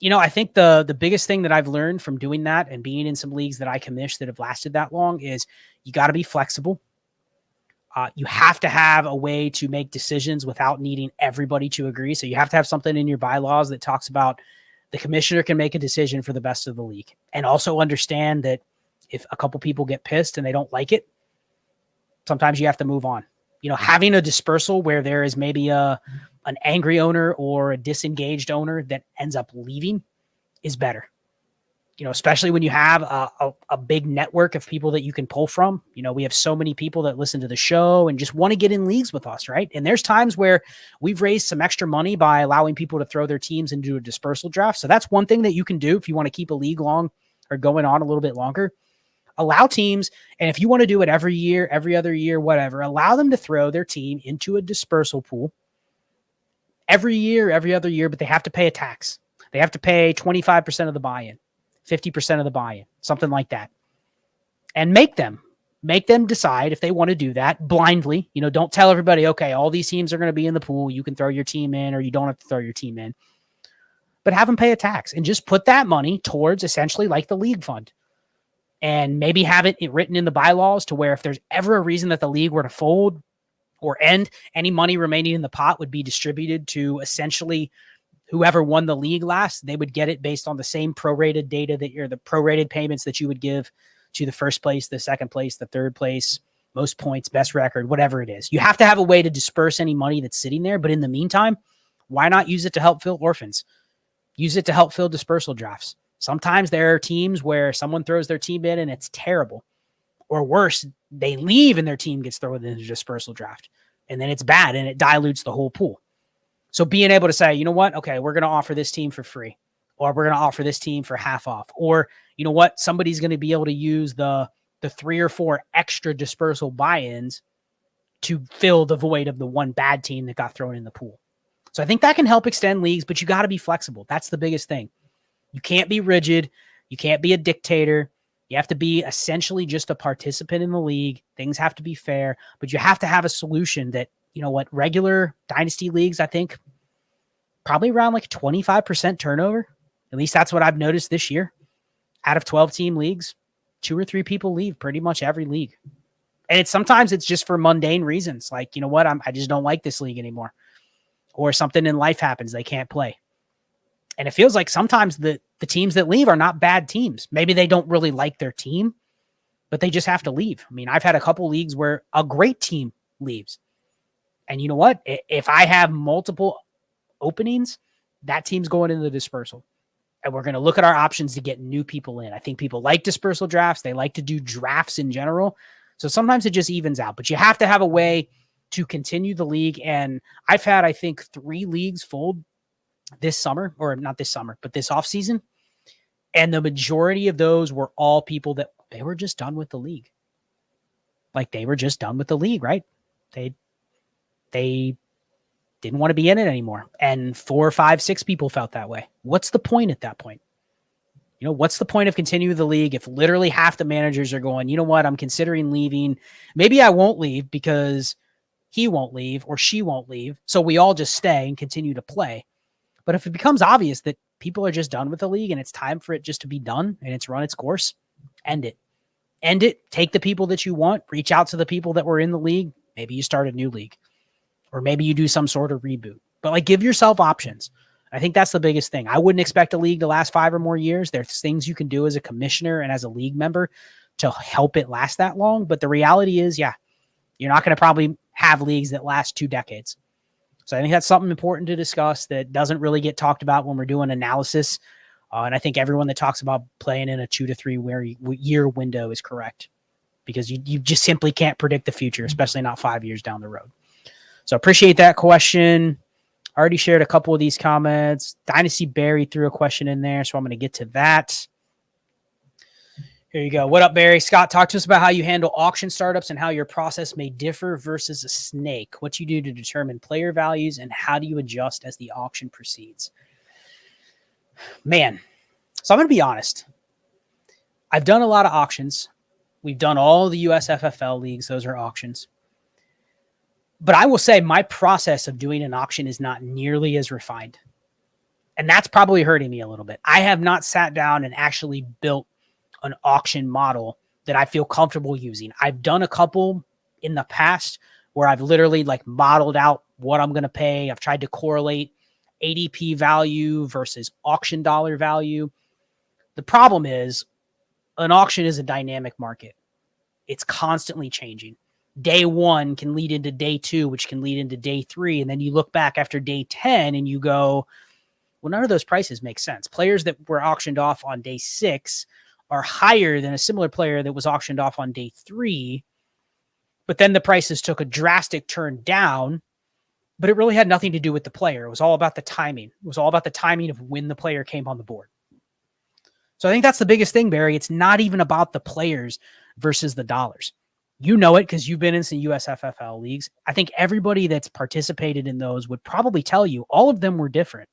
I think the biggest thing that I've learned from doing that and being in some leagues that I commission that have lasted that long is you got to be flexible. You have to have a way to make decisions without needing everybody to agree. So you have to have something in your bylaws that talks about the commissioner can make a decision for the best of the league, and also understand that if a couple people get pissed and they don't like it, sometimes you have to move on. Having a dispersal where there is maybe an angry owner or a disengaged owner that ends up leaving is better. Especially when you have a big network of people that you can pull from. We have so many people that listen to the show and just want to get in leagues with us, right? And there's times where we've raised some extra money by allowing people to throw their teams into a dispersal draft. So that's one thing that you can do if you want to keep a league long or going on a little bit longer. Allow teams, and if you want to do it every year, every other year, whatever, allow them to throw their team into a dispersal pool every year, every other year, but they have to pay a tax. They have to pay 25% of the buy-in. 50% of the buy-in, something like that. And make them decide if they want to do that blindly. Don't tell everybody, okay, all these teams are going to be in the pool. You can throw your team in, or you don't have to throw your team in. But have them pay a tax and just put that money towards essentially like the league fund. And maybe have it written in the bylaws to where if there's ever a reason that the league were to fold or end, any money remaining in the pot would be distributed to essentially whoever won the league last. They would get it based on the same prorated data that you're the prorated payments that you would give to the first place, the second place, the third place, most points, best record, whatever it is. You have to have a way to disperse any money that's sitting there. But in the meantime, why not use it to help fill orphans? Use it to help fill dispersal drafts. Sometimes there are teams where someone throws their team in and it's terrible. Or worse, they leave and their team gets thrown in a dispersal draft. And then it's bad and it dilutes the whole pool. So being able to say, you know what, okay, we're going to offer this team for free, or we're going to offer this team for half off, or you know what, somebody's going to be able to use the 3 or 4 extra dispersal buy-ins to fill the void of the one bad team that got thrown in the pool. So I think that can help extend leagues, but you got to be flexible. That's the biggest thing. You can't be rigid. You can't be a dictator. You have to be essentially just a participant in the league. Things have to be fair, but you have to have a solution that, regular dynasty leagues, I think probably around like 25% turnover. At least that's what I've noticed this year. Out of 12 team leagues, 2 or 3 people leave pretty much every league. And sometimes it's just for mundane reasons. Like, I just don't like this league anymore. Or something in life happens. They can't play. And it feels like sometimes the teams that leave are not bad teams. Maybe they don't really like their team, but they just have to leave. I mean, I've had a couple leagues where a great team leaves. And you know what? If I have multiple openings, that team's going into the dispersal. And we're going to look at our options to get new people in. I think people like dispersal drafts. They like to do drafts in general. So sometimes it just evens out. But you have to have a way to continue the league. And I've had, I think, 3 leagues fold this summer, or not this summer, but this offseason. And the majority of those were all people that they were just done with the league. Like they were just done with the league, right? They didn't want to be in it anymore. And 4, 5, 6 people felt that way. What's the point at that point? What's the point of continuing the league if literally half the managers are going, you know what, I'm considering leaving. Maybe I won't leave because he won't leave or she won't leave. So we all just stay and continue to play. But if it becomes obvious that people are just done with the league and it's time for it just to be done and it's run its course, end it. End it. Take the people that you want. Reach out to the people that were in the league. Maybe you start a new league. Or maybe you do some sort of reboot. But give yourself options. I think that's the biggest thing. I wouldn't expect a league to last 5 or more years. There's things you can do as a commissioner and as a league member to help it last that long. But the reality is, yeah, you're not going to probably have leagues that last 2 decades. So I think that's something important to discuss that doesn't really get talked about when we're doing analysis. And I think everyone that talks about playing in a 2 to 3 year window is correct, because you just simply can't predict the future, especially not 5 years down the road. So appreciate that question. I already shared a couple of these comments. Dynasty Barry threw a question in there, so I'm going to get to that. Here you go. What up, Barry? Scott, talk to us about how you handle auction startups and how your process may differ versus a snake. What you do to determine player values and how do you adjust as the auction proceeds? Man, so I'm going to be honest. I've done a lot of auctions. We've done all the USFFL leagues. Those are auctions. But I will say my process of doing an auction is not nearly as refined. And that's probably hurting me a little bit. I have not sat down and actually built an auction model that I feel comfortable using. I've done a couple in the past where I've literally like modeled out what I'm going to pay. I've tried to correlate ADP value versus auction dollar value. The problem is an auction is a dynamic market. It's constantly changing. Day 1 can lead into day 2, which can lead into day 3. And then you look back after day 10 and you go, well, none of those prices make sense. Players that were auctioned off on day 6 are higher than a similar player that was auctioned off on day 3. But then the prices took a drastic turn down, but it really had nothing to do with the player. It was all about the timing. It was all about the timing of when the player came on the board. So I think that's the biggest thing, Barry. It's not even about the players versus the dollars. You know it because you've been in some USFFL leagues. I think everybody that's participated in those would probably tell you all of them were different.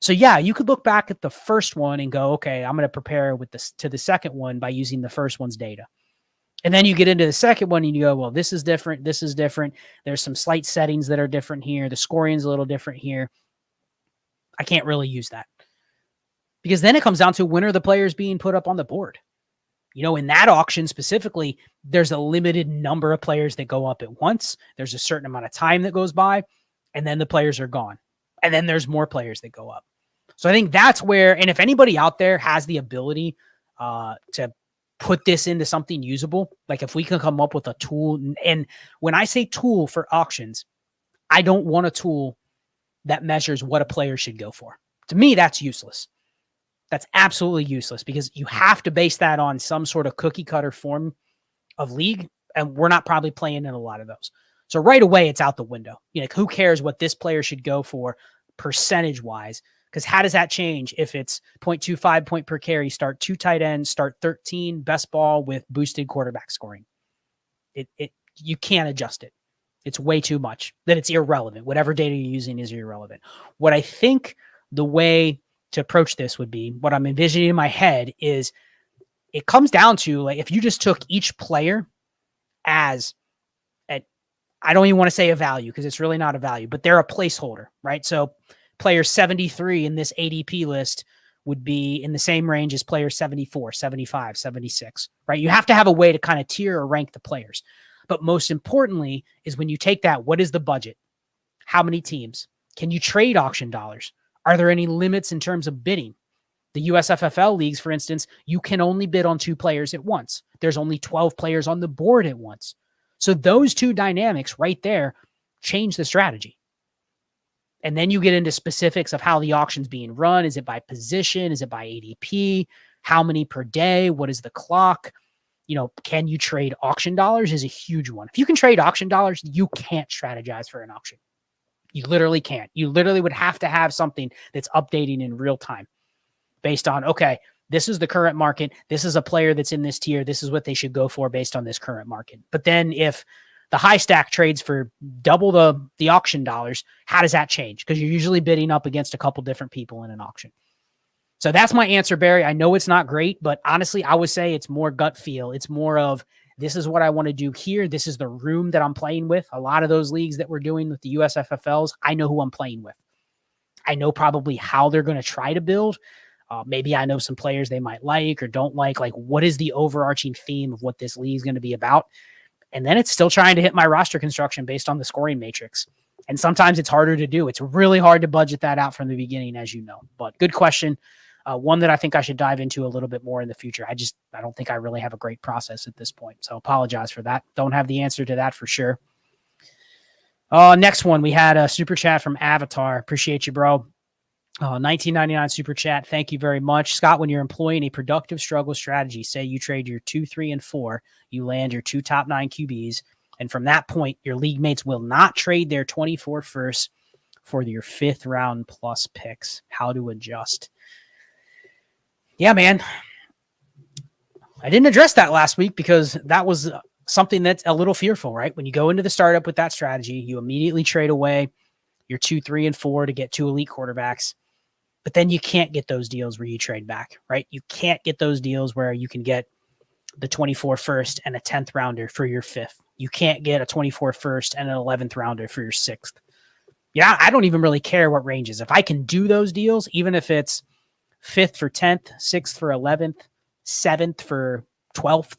So yeah, you could look back at the first one and go, okay, I'm going to prepare with this to the second one by using the first one's data. And then you get into the second one and you go, well, this is different. This is different. There's some slight settings that are different here. The scoring's a little different here. I can't really use that, because then it comes down to when are the players being put up on the board? You know, in that auction specifically, there's a limited number of players that go up at once. There's a certain amount of time that goes by, and then the players are gone. And then there's more players that go up. So I think that's where, and if anybody out there has the ability to put this into something usable, like if we can come up with a tool, and when I say tool for auctions, I don't want a tool that measures what a player should go for. To me, that's useless. That's absolutely useless, because you have to base that on some sort of cookie cutter form of league. And we're not probably playing in a lot of those. So right away, it's out the window. You know, who cares what this player should go for percentage wise? Because how does that change if it's 0.25 point per carry, start 2 tight ends, start 13, best ball with boosted quarterback scoring? You can't adjust it. It's way too much. Then it's irrelevant. Whatever data you're using is irrelevant. What I think the way to approach this would be, what I'm envisioning in my head is, it comes down to, like, if you just took each player as I don't even want to say a value, because it's really not a value, but they're a placeholder, right? So player 73 in this ADP list would be in the same range as player 74, 75, 76, right? You have to have a way to kind of tier or rank the players. But most importantly is when you take that, what is the budget? How many teams? Can you trade auction dollars? Are there any limits in terms of bidding? The USFFL leagues, for instance, you can only bid on 2 players at once. There's only 12 players on the board at once. So those 2 dynamics right there change the strategy. And then you get into specifics of how the auction's being run. Is it by position? Is it by ADP? How many per day? What is the clock? You know, can you trade auction dollars is a huge one. If you can trade auction dollars, you can't strategize for an auction. You literally can't. You literally would have to have something that's updating in real time based on, okay, this is the current market. This is a player that's in this tier. This is what they should go for based on this current market. But then if the high stack trades for double the auction dollars, how does that change? Because you're usually bidding up against a couple different people in an auction. So that's my answer, Barry. I know it's not great, but honestly, I would say it's more gut feel. It's more of, this is what I want to do here. This is the room that I'm playing with. A lot of those leagues that we're doing with the USFFLs, I know who I'm playing with. I know probably how they're going to try to build. Maybe I know some players they might like or don't like what is the overarching theme of what this league is going to be about. And then it's still trying to hit my roster construction based on the scoring matrix. And sometimes it's harder to do. It's really hard to budget that out from the beginning, as you know. But good question. One that I think I should dive into a little bit more in the future. I don't think I really have a great process at this point. So apologize for that. Don't have the answer to that for sure. Next one, we had a super chat from Avatar. Appreciate you, bro. 1999 super chat. Thank you very much. Scott, when you're employing a productive struggle strategy, say you trade your 2, 3, and 4, you land your 2 top 9 QBs. And from that point, your league mates will not trade their 24 first for your 5th round plus picks. How to adjust. Yeah, man. I didn't address that last week because that was something that's a little fearful, right? When you go into the startup with that strategy, you immediately trade away your 2, 3, and 4 to get 2 elite quarterbacks. But then you can't get those deals where you trade back, right? You can't get those deals where you can get the 24 first and a 10th rounder for your 5th. You can't get a 24 first and an 11th rounder for your 6th. Yeah, I don't even really care what ranges. If I can do those deals, even if it's 5th for 10th, 6th for 11th, 7th for 12th,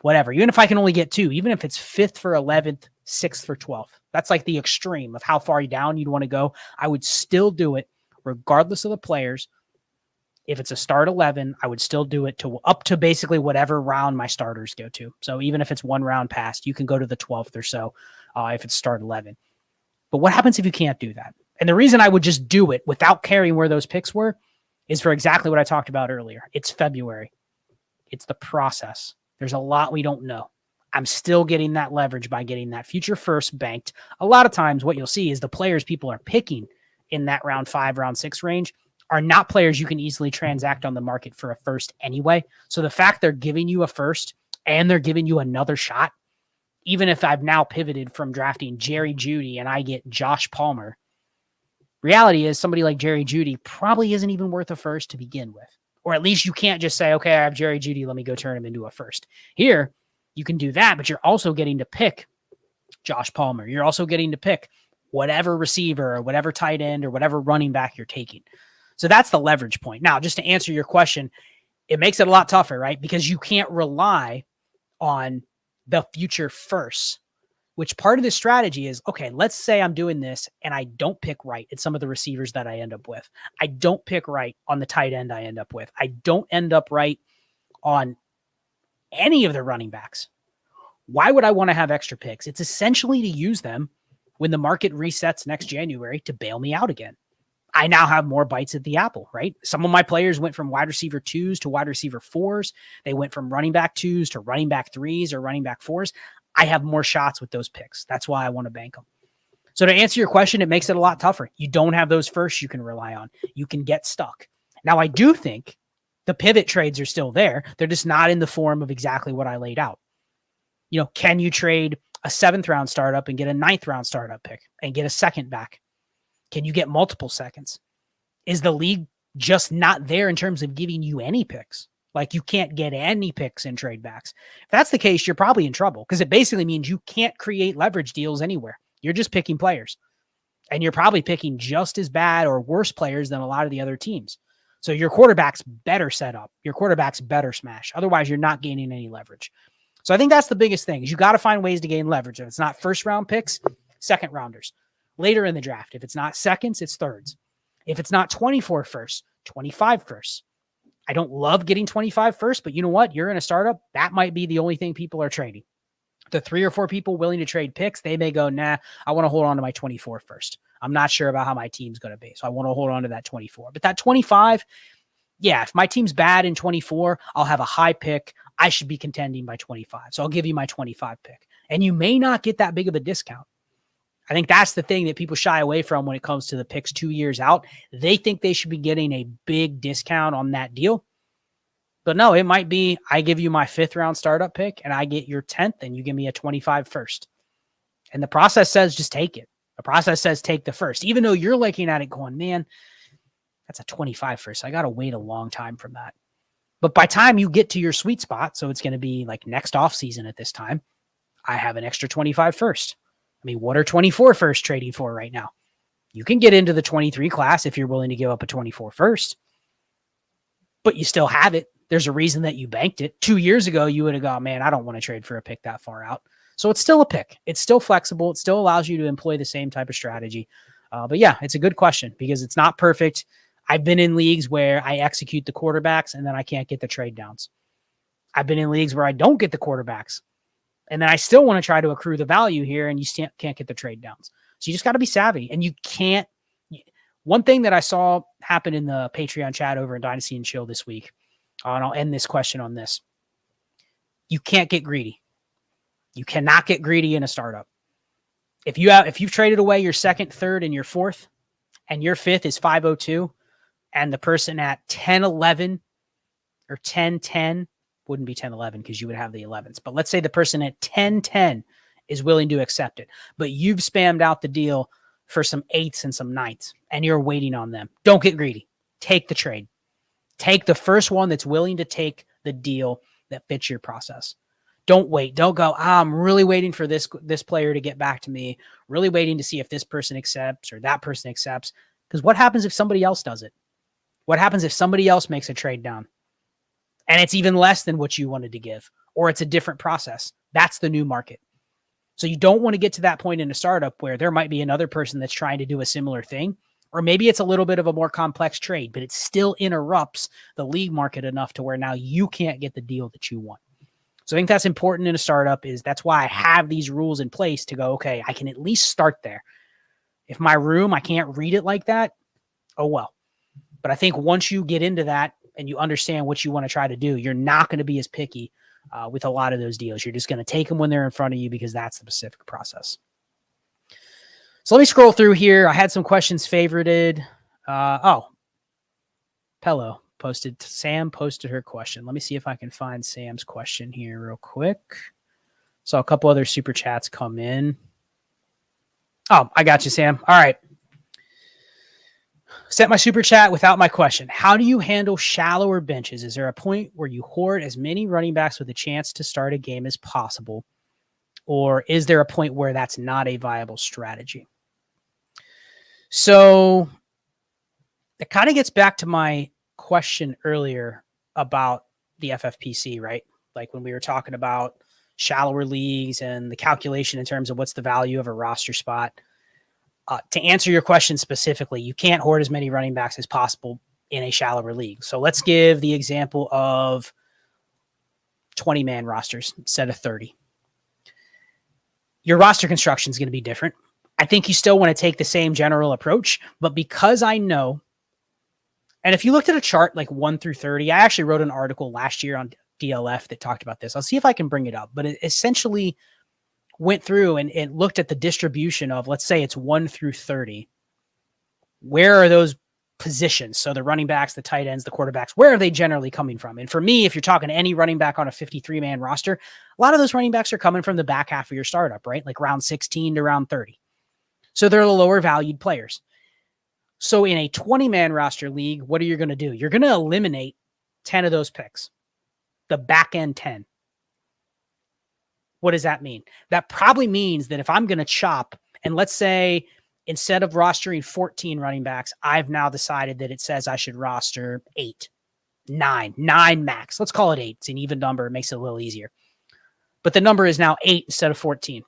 whatever. Even if I can only get 2, even if it's 5th for 11th, 6th for 12th. That's like the extreme of how far down you'd want to go. I would still do it regardless of the players. If it's a start 11, I would still do it to up to basically whatever round my starters go to. So even if it's 1 round past, you can go to the 12th or so if it's start 11. But what happens if you can't do that? And the reason I would just do it without caring where those picks were is for exactly what I talked about earlier. It's February. It's the process. There's a lot we don't know. I'm still getting that leverage by getting that future first banked. A lot of times what you'll see is the players people are picking in that round 5, round 6 range are not players you can easily transact on the market for a first anyway. So the fact they're giving you a first and they're giving you another shot, even if I've now pivoted from drafting Jerry Jeudy and I get Josh Palmer, reality is somebody like Jerry Jeudy probably isn't even worth a first to begin with. Or at least you can't just say, okay, I have Jerry Jeudy, let me go turn him into a first. Here, you can do that, but you're also getting to pick Josh Palmer. You're also getting to pick whatever receiver or whatever tight end or whatever running back you're taking. So that's the leverage point. Now, just to answer your question, it makes it a lot tougher, right? Because you can't rely on the future first, which part of this strategy is, okay, let's say I'm doing this and I don't pick right at some of the receivers that I end up with. I don't pick right on the tight end I end up with. I don't end up right on any of the running backs. Why would I want to have extra picks? It's essentially to use them when the market resets next January to bail me out again. I now have more bites at the apple, right? Some of my players went from wide receiver 2s to wide receiver 4s. They went from running back 2s to running back 3s or running back 4s. I have more shots with those picks. That's why I want to bank them. So to answer your question, it makes it a lot tougher. You don't have those firsts you can rely on. You can get stuck. Now, I do think the pivot trades are still there. They're just not in the form of exactly what I laid out. You know, can you trade a 7th round startup and get a 9th round startup pick and get a second back? Can you get multiple seconds? Is the league just not there in terms of giving you any picks? Like you can't get any picks in trade backs. If that's the case, you're probably in trouble because it basically means you can't create leverage deals anywhere. You're just picking players and you're probably picking just as bad or worse players than a lot of the other teams. So your quarterback's better set up. Your quarterback's better smash. Otherwise, you're not gaining any leverage. So I think that's the biggest thing is you got to find ways to gain leverage. If it's not first round picks, second rounders. Later in the draft, if it's not seconds, it's thirds. If it's not 24 first, 25 first. I don't love getting 25 first, but you know what? You're in a startup. That might be the only thing people are trading. The 3 or 4 people willing to trade picks, they may go, nah, I want to hold on to my 24 first. I'm not sure about how my team's going to be. So I want to hold on to that 24. But that 25, yeah, if my team's bad in 24, I'll have a high pick. I should be contending by 25. So I'll give you my 25 pick. And you may not get that big of a discount. I think that's the thing that people shy away from when it comes to the picks 2 years out. They think they should be getting a big discount on that deal. But no, it might be I give you my 5th round startup pick and I get your 10th and you give me a 25 first. And the process says just take it. The process says take the first. Even though you're looking at it going, man, that's a 25 first. I got to wait a long time from that. But by time you get to your sweet spot, so it's going to be like next off season at this time, I have an extra 25 first. I mean, what are 24 first trading for right now? You can get into the 23 class if you're willing to give up a 24 first, but you still have it. There's a reason that you banked it. 2 years ago, you would have gone, man, I don't want to trade for a pick that far out. So it's still a pick. It's still flexible. It still allows you to employ the same type of strategy. But yeah, it's a good question because it's not perfect. I've been in leagues where I execute the quarterbacks and then I can't get the trade downs. I've been in leagues where I don't get the quarterbacks and then I still want to try to accrue the value here and you can't get the trade downs. So you just got to be savvy, and you can't. One thing that I saw happen in the Patreon chat over in Dynasty and Chill this week, and I'll end this question on this. You can't get greedy. You cannot get greedy in a startup. If you've traded away your second, third, and your fourth, and your fifth is 502, and the person at 10-11 or 10-10 wouldn't be 10-11 because you would have the 11s. But let's say the person at 10-10 is willing to accept it, but you've spammed out the deal for some 8s and some 9s, and you're waiting on them. Don't get greedy. Take the trade. Take the first one that's willing to take the deal that fits your process. Don't wait. Don't go, I'm really waiting for this player to get back to me, really waiting to see if this person accepts or that person accepts. Because what happens if somebody else does it? What happens if somebody else makes a trade down and it's even less than what you wanted to give, or it's a different process? That's the new market. So you don't want to get to that point in a startup where there might be another person that's trying to do a similar thing, or maybe it's a little bit of a more complex trade, but it still interrupts the league market enough to where now you can't get the deal that you want. So I think that's important in a startup. That's why I have these rules in place to go, okay, I can at least start there. If my room, I can't read it like that, oh well. But I think once you get into that and you understand what you want to try to do, you're not going to be as picky with a lot of those deals. You're just going to take them when they're in front of you because that's the specific process. So let me scroll through here. I had some questions favorited. Pello posted. Sam posted her question. Let me see if I can find Sam's question here real quick. Saw a couple other super chats come in. Oh, I got you, Sam. All right. Sent my super chat without my question. How do you handle shallower benches? Is there a point where you hoard as many running backs with a chance to start a game as possible? Or is there a point where that's not a viable strategy? So it kind of gets back to my question earlier about the FFPC, right? Like when we were talking about shallower leagues and the calculation in terms of what's the value of a roster spot. To answer your question specifically, you can't hoard as many running backs as possible in a shallower league. So let's give the example of 20-man rosters instead of 30. Your roster construction is going to be different. I think you still want to take the same general approach, but because I know, and if you looked at a chart like 1 through 30, I actually wrote an article last year on DLF that talked about this. I'll see if I can bring it up, but it essentially went through and it looked at the distribution of, let's say it's 1 through 30. Where are those positions? So the running backs, the tight ends, the quarterbacks, where are they generally coming from? And for me, if you're talking any running back on a 53-man roster, a lot of those running backs are coming from the back half of your startup, right? Like round 16 to round 30. So they're the lower valued players. So in a 20-man roster league, what are you going to do? You're going to eliminate 10 of those picks, the back end 10. What does that mean? That probably means that if I'm going to chop, and let's say instead of rostering 14 running backs, I've now decided that it says I should roster 8, 9 max. Let's call it 8. It's an even number. It makes it a little easier. But the number is now 8 instead of 14.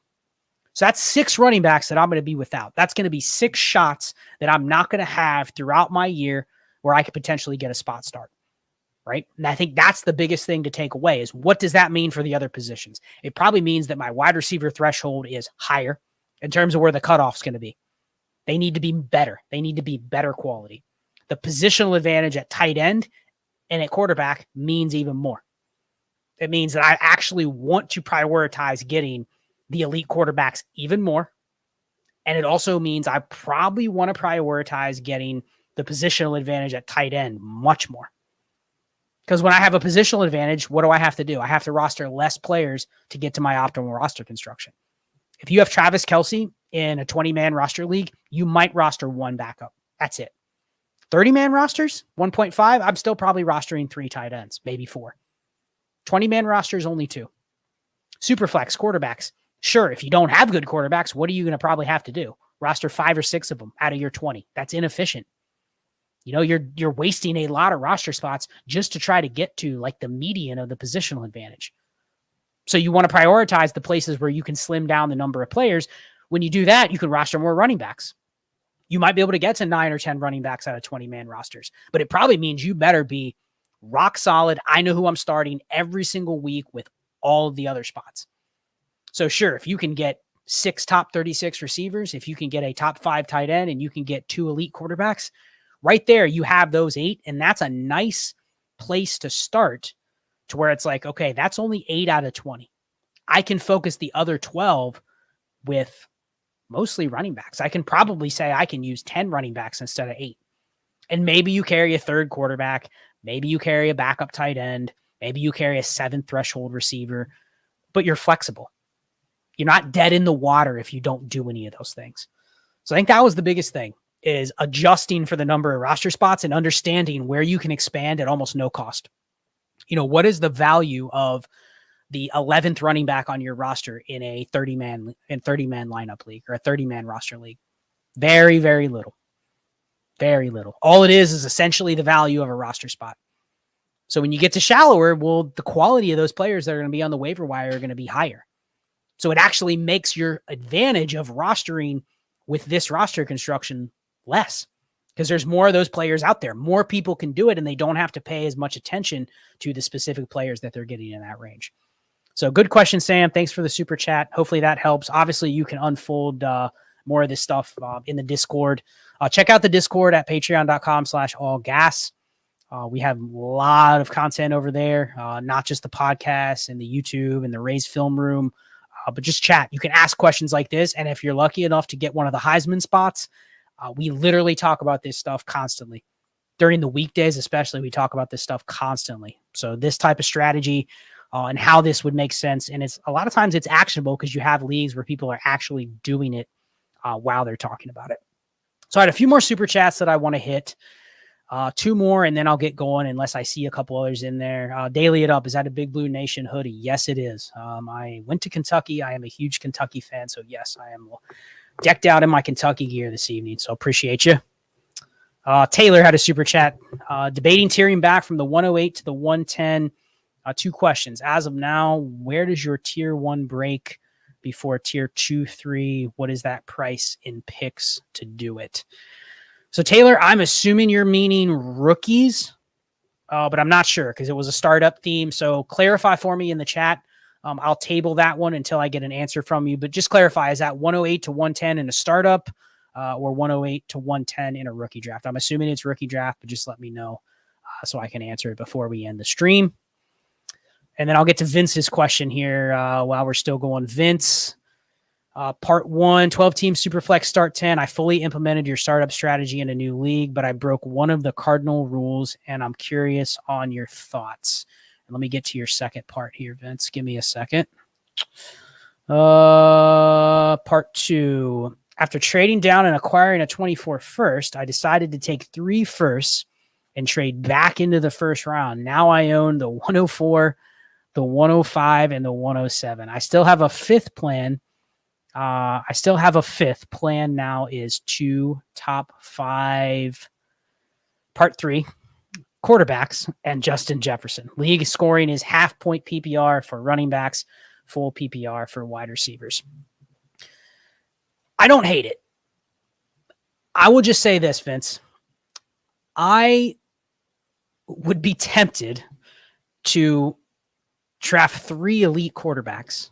So that's 6 running backs that I'm going to be without. That's going to be 6 shots that I'm not going to have throughout my year where I could potentially get a spot start. Right. And I think that's the biggest thing to take away is what does that mean for the other positions? It probably means that my wide receiver threshold is higher in terms of where the cutoff is going to be. They need to be better. They need to be better quality. The positional advantage at tight end and at quarterback means even more. It means that I actually want to prioritize getting the elite quarterbacks even more. And it also means I probably want to prioritize getting the positional advantage at tight end much more. Because when I have a positional advantage, what do I have to do? I have to roster less players to get to my optimal roster construction. If you have Travis Kelce in a 20-man roster league, you might roster 1 backup. That's it. 30-man rosters, 1.5, I'm still probably rostering 3 tight ends, maybe 4. 20-man rosters, only 2. Superflex quarterbacks. Sure, if you don't have good quarterbacks, what are you going to probably have to do? Roster 5 or 6 of them out of your 20. That's inefficient. You know, you're wasting a lot of roster spots just to try to get to like the median of the positional advantage. So you want to prioritize the places where you can slim down the number of players. When you do that, you can roster more running backs. You might be able to get to 9 or 10 running backs out of 20-man rosters, but it probably means you better be rock solid. I know who I'm starting every single week with all of the other spots. So sure, if you can get 6 top 36 receivers, if you can get a top 5 tight end, and you can get 2 elite quarterbacks, right there, you have those 8. And that's a nice place to start, to where it's like, okay, that's only 8 out of 20. I can focus the other 12 with mostly running backs. I can probably say I can use 10 running backs instead of 8. And maybe you carry a third quarterback. Maybe you carry a backup tight end. Maybe you carry a 7th threshold receiver, but you're flexible. You're not dead in the water if you don't do any of those things. So I think that was the biggest thing, is adjusting for the number of roster spots and understanding where you can expand at almost no cost. What is the value of the 11th running back on your roster in a 30-man lineup league or a 30-man roster league? Very, very little. Very little. All it is essentially the value of a roster spot. So when you get to shallower, well, the quality of those players that are going to be on the waiver wire are going to be higher. So it actually makes your advantage of rostering with this roster construction less, because there's more of those players out there. More people can do it, and they don't have to pay as much attention to the specific players that they're getting in that range. So good question, Sam. Thanks for the super chat. Hopefully that helps. Obviously, you can unfold more of this stuff in the Discord. Check out the Discord at patreon.com/allgas. We have a lot of content over there, not just the podcast and the YouTube and the Raised Film Room, but just chat. You can ask questions like this, and if you're lucky enough to get one of the Heisman spots, we literally talk about this stuff constantly. During the weekdays especially, we talk about this stuff constantly. So this type of strategy and how this would make sense, and it's a lot of times it's actionable because you have leagues where people are actually doing it while they're talking about it. So I had a few more super chats that I want to hit. 2 more, and then I'll get going unless I see a couple others in there. Daily It Up, is that a Big Blue Nation hoodie? Yes, it is. I went to Kentucky. I am a huge Kentucky fan. So yes, I am decked out in my Kentucky gear this evening. So appreciate you. Taylor had a super chat, debating tiering back from the 108 to the 110. 2 questions. As of now, where does your tier 1 break before tier 2, 3? What is that price in picks to do it? So Taylor, I'm assuming you're meaning rookies, but I'm not sure because it was a startup theme. So clarify for me in the chat. I'll table that one until I get an answer from you, but just clarify, is that 108 to 110 in a startup or 108 to 110 in a rookie draft? I'm assuming it's rookie draft, but just let me know so I can answer it before we end the stream. And then I'll get to Vince's question here while we're still going. Vince, part 1, 12-team Superflex start 10. I fully implemented your startup strategy in a new league, but I broke one of the cardinal rules, and I'm curious on your thoughts. And let me get to your second part here, Vince. Give me a second. Part 2. After trading down and acquiring a 24 first, I decided to take 3 firsts and trade back into the first round. Now I own the 104, the 105, and the 107. I still have a 5th plan. Plan now is 2 top 5, part 3 quarterbacks and Justin Jefferson. League scoring is half point PPR for running backs, full PPR for wide receivers. I don't hate it. I will just say this, Vince. I would be tempted to draft 3 elite quarterbacks.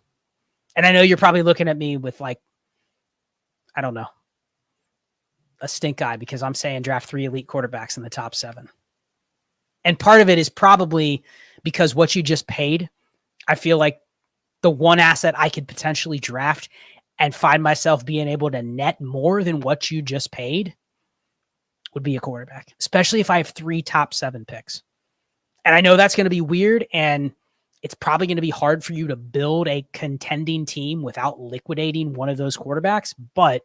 And I know you're probably looking at me with a stink eye because I'm saying draft 3 elite quarterbacks in the top 7. And part of it is probably because what you just paid, I feel like the one asset I could potentially draft and find myself being able to net more than what you just paid would be a quarterback, especially if I have 3 top 7 picks. And I know that's going to be weird, and it's probably going to be hard for you to build a contending team without liquidating one of those quarterbacks. But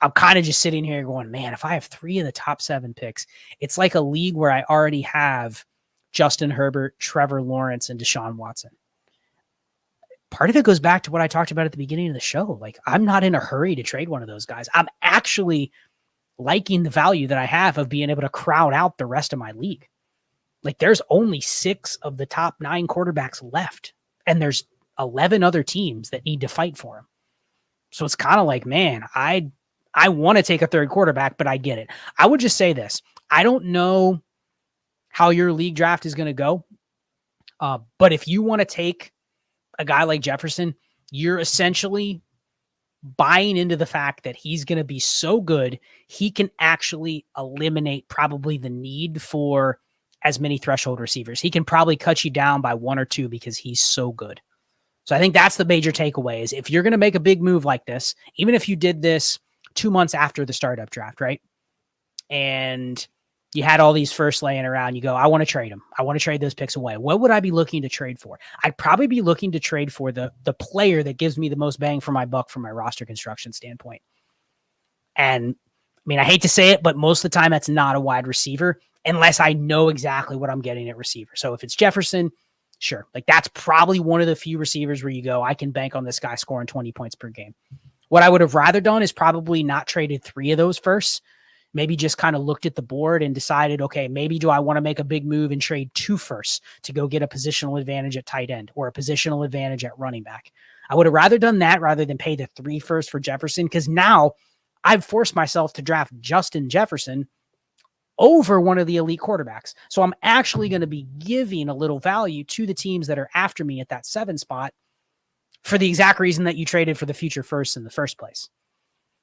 I'm kind of just sitting here going, man, if I have 3 of the top 7 picks, it's like a league where I already have Justin Herbert, Trevor Lawrence, and Deshaun Watson. Part of it goes back to what I talked about at the beginning of the show. Like, I'm not in a hurry to trade one of those guys. I'm actually liking the value that I have of being able to crowd out the rest of my league. Like, there's only 6 of the top 9 quarterbacks left, and there's 11 other teams that need to fight for him. So it's kind of like, man, I I want to take a third quarterback, but I get it. I would just say this. I don't know how your league draft is going to go. But if you want to take a guy like Jefferson, you're essentially buying into the fact that he's going to be so good, he can actually eliminate probably the need for as many threshold receivers. He can probably cut you down by 1 or 2 because he's so good. So I think that's the major takeaway is if you're going to make a big move like this, even if you did this 2 months after the startup draft, right? And you had all these firsts laying around, you go, I want to trade them. I want to trade those picks away. What would I be looking to trade for? I'd probably be looking to trade for the player that gives me the most bang for my buck from my roster construction standpoint. And I mean, I hate to say it, but most of the time that's not a wide receiver unless I know exactly what I'm getting at receiver. So if it's Jefferson, sure. Like that's probably one of the few receivers where you go, I can bank on this guy scoring 20 points per game. What I would have rather done is probably not traded 3 of those firsts. Maybe just kind of looked at the board and decided, okay, maybe do I want to make a big move and trade 2 firsts to go get a positional advantage at tight end or a positional advantage at running back? I would have rather done that rather than pay the 3 firsts for Jefferson because now I've forced myself to draft Justin Jefferson over one of the elite quarterbacks. So I'm actually going to be giving a little value to the teams that are after me at that 7 spot for the exact reason that you traded for the future first in the first place.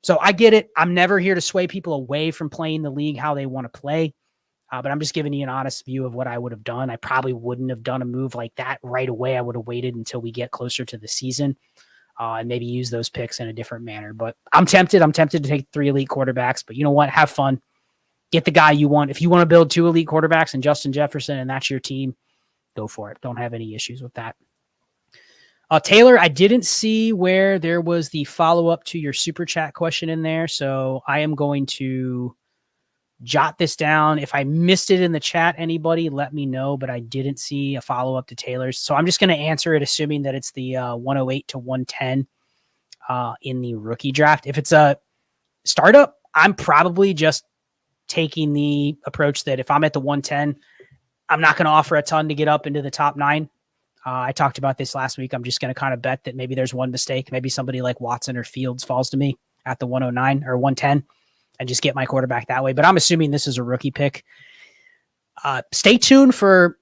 So I get it. I'm never here to sway people away from playing the league how they want to play. But I'm just giving you an honest view of what I would have done. I probably wouldn't have done a move like that right away. I would have waited until we get closer to the season and maybe use those picks in a different manner. But I'm tempted. I'm tempted to take 3 elite quarterbacks. But you know what? Have fun. Get the guy you want. If you want to build 2 elite quarterbacks and Justin Jefferson and that's your team, go for it. Don't have any issues with that. Taylor, I didn't see where there was the follow-up to your super chat question in there, so I am going to jot this down. If I missed it in the chat, anybody, let me know, but I didn't see a follow-up to Taylor's. So I'm just going to answer it, assuming that it's the 108 to 110 in the rookie draft. If it's a startup, I'm probably just taking the approach that if I'm at the 110, I'm not going to offer a ton to get up into the top 9. I talked about this last week. I'm just going to kind of bet that maybe there's one mistake. Maybe somebody like Watson or Fields falls to me at the 109 or 110 and just get my quarterback that way. But I'm assuming this is a rookie pick. Stay tuned for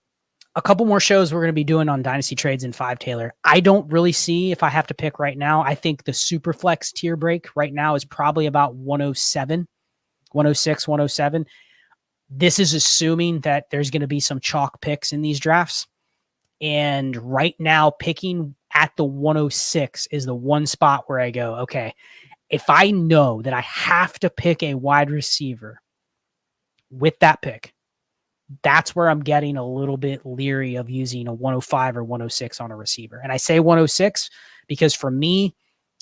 a couple more shows we're going to be doing on Dynasty Trades in 5, Taylor. I don't really see if I have to pick right now. I think the Superflex tier break right now is probably about 107, 106, 107. This is assuming that there's going to be some chalk picks in these drafts. And right now, picking at the 106 is the one spot where I go, okay, if I know that I have to pick a wide receiver with that pick, that's where I'm getting a little bit leery of using a 105 or 106 on a receiver. And I say 106 because for me,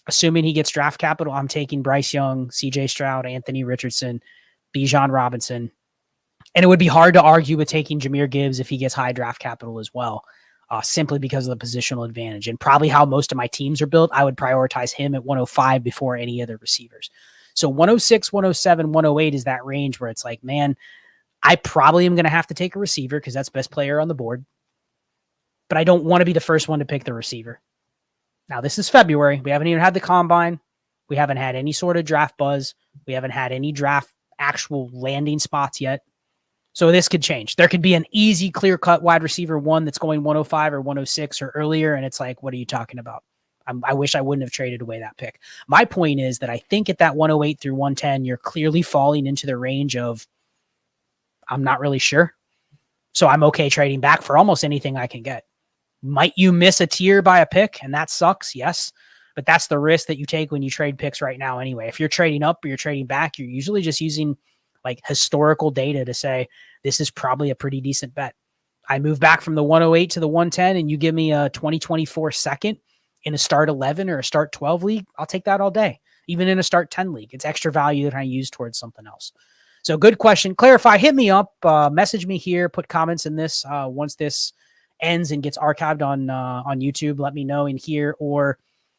assuming he gets draft capital, I'm taking Bryce Young, CJ Stroud, Anthony Richardson, Bijan Robinson. And it would be hard to argue with taking Jahmyr Gibbs if he gets high draft capital as well. Simply because of the positional advantage and probably how most of my teams are built. I would prioritize him at 105 before any other receivers. So 106, 107, 108 is that range where it's like, man, I probably am going to have to take a receiver because that's best player on the board, but I don't want to be the first one to pick the receiver. Now this is February. We haven't even had the combine. We haven't had any sort of draft buzz. We haven't had any draft actual landing spots yet. So this could change. There could be an easy, clear-cut wide receiver 1 that's going 105 or 106 or earlier, and it's like, what are you talking about? I wish I wouldn't have traded away that pick. My point is that I think at that 108 through 110, you're clearly falling into the range of, I'm not really sure. So I'm okay trading back for almost anything I can get. Might you miss a tier by a pick, and that sucks? Yes. But that's the risk that you take when you trade picks right now anyway. If you're trading up or you're trading back, you're usually just using like historical data to say, this is probably a pretty decent bet. I move back from the 108 to the 110 and you give me a 2024 second in a start 11 or a start 12 league. I'll take that all day. Even in a start 10 league, it's extra value that I use towards something else. So good question. Clarify, hit me up, message me here, put comments in this. Once this ends and gets archived on YouTube, let me know in here or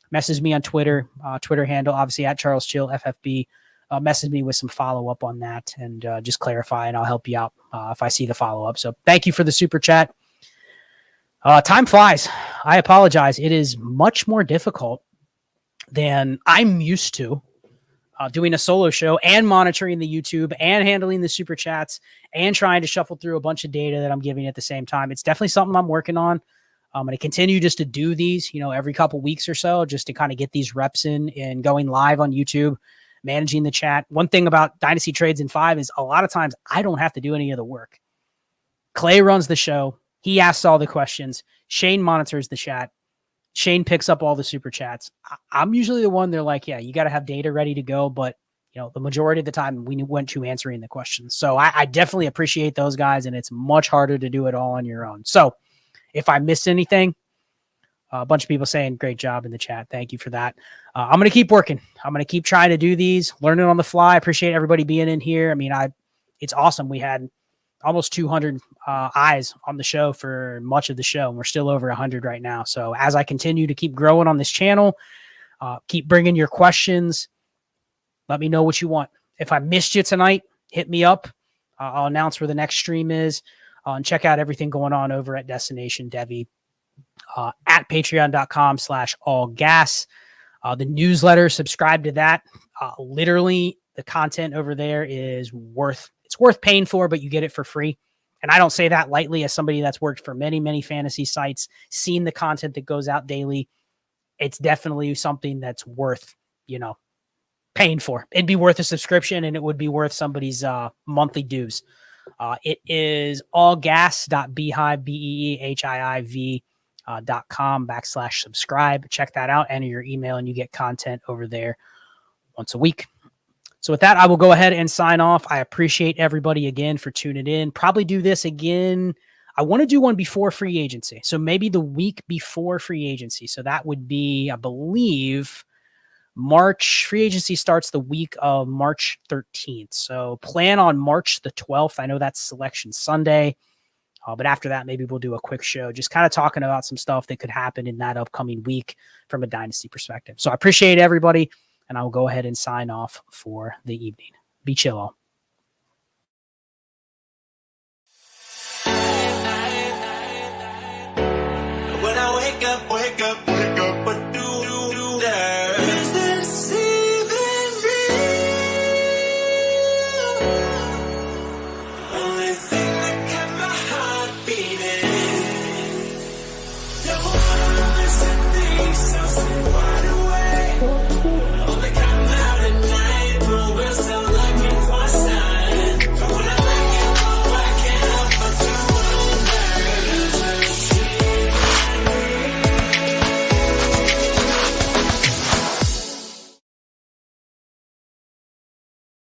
message me on Twitter, Twitter handle, obviously at Charles Chill, FFB. Message me with some follow-up on that and just clarify, and I'll help you out if I see the follow-up. So thank you for the super chat. Time flies. I apologize. It is much more difficult than I'm used to doing a solo show and monitoring the YouTube and handling the super chats and trying to shuffle through a bunch of data that I'm giving at the same time. It's definitely something I'm working on. I'm going to continue just to do these, every couple weeks or so, just to kind of get these reps in and going live on YouTube, managing the chat. One thing about Dynasty Trades in 5 is a lot of times I don't have to do any of the work. Clay runs the show. He asks all the questions. Shane monitors the chat. Shane picks up all the super chats. I'm usually the one they're like, yeah, you got to have data ready to go. But, the majority of the time we went to answering the questions. So I definitely appreciate those guys, and it's much harder to do it all on your own. So if I missed anything, a bunch of people saying great job in the chat. Thank you for that. I'm going to keep working. I'm going to keep trying to do these, learning on the fly. I appreciate everybody being in here. I mean, it's awesome. We had almost 200 eyes on the show for much of the show, and we're still over 100 right now. So as I continue to keep growing on this channel, keep bringing your questions. Let me know what you want. If I missed you tonight, hit me up. I'll announce where the next stream is, and check out everything going on over at Destination Devy at patreon.com/allgas. The newsletter, subscribe to that. Literally, the content over there is worth paying for, but you get it for free. And I don't say that lightly as somebody that's worked for many, many fantasy sites, seen the content that goes out daily. It's definitely something that's worth, paying for. It'd be worth a subscription, and it would be worth somebody's monthly dues. It is allgas.beehiiv.com/subscribe. Check that out. Enter your email, and you get content over there once a week. So with that, I will go ahead and sign off. I appreciate everybody again for tuning in. Probably do this again. I want to do one before free agency. So maybe the week before free agency. So that would be, I believe, March. Free agency starts the week of March 13th. So plan on March the 12th. I know that's Selection Sunday. But after that, maybe we'll do a quick show, just kind of talking about some stuff that could happen in that upcoming week from a Dynasty perspective. So I appreciate everybody, and I'll go ahead and sign off for the evening. Be chill all. When I wake up,